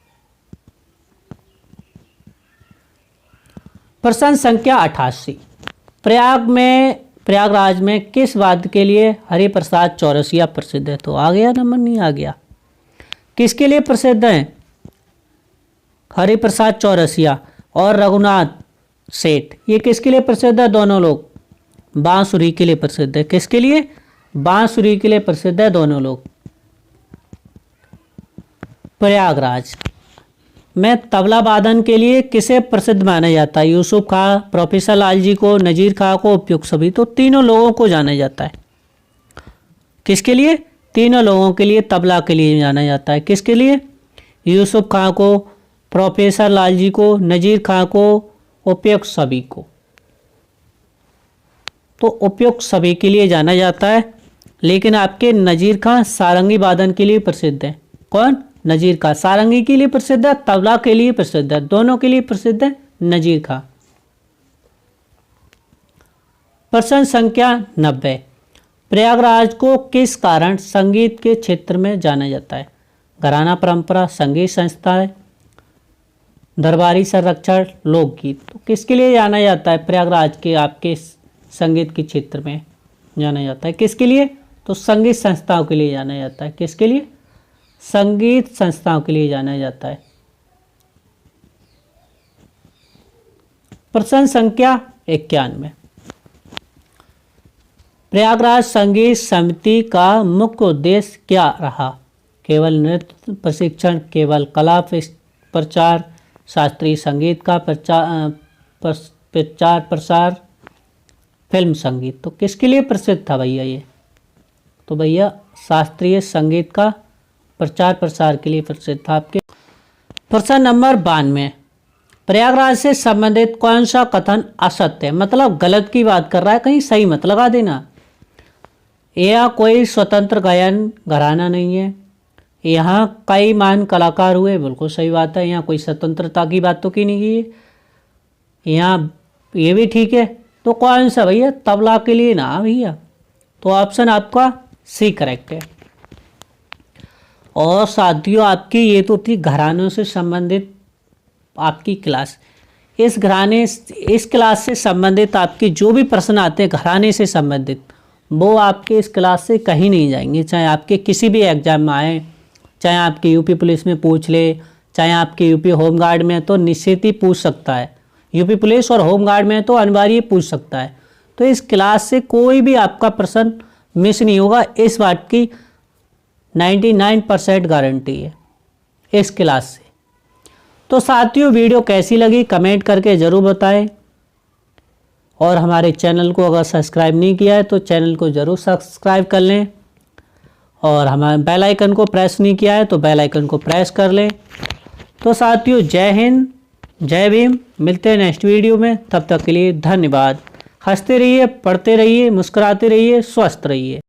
प्रश्न संख्या 88, प्रयागराज में किस वाद्य के लिए हरिप्रसाद चौरसिया प्रसिद्ध है? तो आ गया नंबर, नहीं आ गया? किसके लिए प्रसिद्ध है? हरिप्रसाद चौरसिया और रघुनाथ सेठ, ये किसके लिए प्रसिद्ध है? दोनों लोग बांसुरी के लिए प्रसिद्ध है। किसके लिए? बांसुरी के लिए प्रसिद्ध है दोनों लोग। प्रयागराज में तबला वादन के लिए किसे प्रसिद्ध माना जाता है? यूसुफ खां, प्रोफेसर लाल जी को, नजीर खां को, उपयुक्त सभी। तो तीनों लोगों को जाना जाता है। किसके लिए? तीनों लोगों के लिए तबला के लिए जाना जाता है। किसके लिए? यूसुफ खां को, प्रोफेसर लाल जी को, नजीर खां को, उपयुक्त सभी को। तो उपयुक्त सभी के लिए जाना जाता है। लेकिन आपके नजीर खां सारंगी वादन के लिए प्रसिद्ध है। कौन? नजीर खां सारंगी के लिए प्रसिद्ध है, तबला के लिए प्रसिद्ध है, दोनों के लिए प्रसिद्ध है नजीर खां। प्रश्न संख्या 90, प्रयागराज को किस कारण संगीत के क्षेत्र में जाना जाता है? घराना परंपरा, संगीत संस्था है, दरबारी संरक्षण, लोकगीत। तो किसके लिए जाना जाता है प्रयागराज के आपके संगीत के क्षेत्र में जाना जाता है? किसके लिए? तो संगीत संस्थाओं के लिए जाना जाता है। किसके लिए? संगीत संस्थाओं के लिए जाना जाता है। प्रश्न संख्या 91, प्रयागराज संगीत समिति का मुख्य उद्देश्य क्या रहा? केवल नृत्य प्रशिक्षण, केवल कला प्रचार, शास्त्रीय संगीत का प्रचार प्रसार, फिल्म संगीत। तो किसके लिए प्रसिद्ध था भैया ये? तो भैया शास्त्रीय संगीत का प्रचार प्रसार के लिए प्रसिद्ध था आपके। प्रश्न नंबर 92, प्रयागराज से संबंधित कौन सा कथन असत्य है? मतलब गलत की बात कर रहा है, कहीं सही मत लगा देना। यह कोई स्वतंत्र गायन घराना नहीं है, यहाँ कई महान कलाकार हुए, बिल्कुल सही बात है। यहाँ कोई स्वतंत्रता की बात तो की नहीं की, यहाँ ये भी ठीक है। तो कौन सा भैया? तबला के लिए ना भैया। तो ऑप्शन आपका सी करेक्ट है। और साथियों आपकी ये तो थी घरानों से संबंधित आपकी क्लास। इस क्लास से संबंधित आपके जो भी प्रश्न आते हैं घराने से संबंधित, वो आपके इस क्लास से कहीं नहीं जाएंगे। चाहे आपके किसी भी एग्जाम में आए, चाहे आपके यूपी पुलिस में पूछ ले, चाहे आपके यूपी होमगार्ड में, तो निश्चित ही पूछ सकता है। यूपी पुलिस और होमगार्ड में तो अनिवार्य पूछ सकता है। तो इस क्लास से कोई भी आपका प्रश्न मिस नहीं होगा, इस बात की 99% गारंटी है इस क्लास से। तो साथियों वीडियो कैसी लगी कमेंट करके ज़रूर बताएं। और हमारे चैनल को अगर सब्सक्राइब नहीं किया है तो चैनल को ज़रूर सब्सक्राइब कर लें। और हमारे बेल आइकन को प्रेस नहीं किया है तो बेल आइकन को प्रेस कर लें। तो साथियों जय हिंद, जय भीम। मिलते हैं नेक्स्ट वीडियो में, तब तक के लिए धन्यवाद। हंसते रहिए, पढ़ते रहिए, मुस्कुराते रहिए, स्वस्थ रहिए।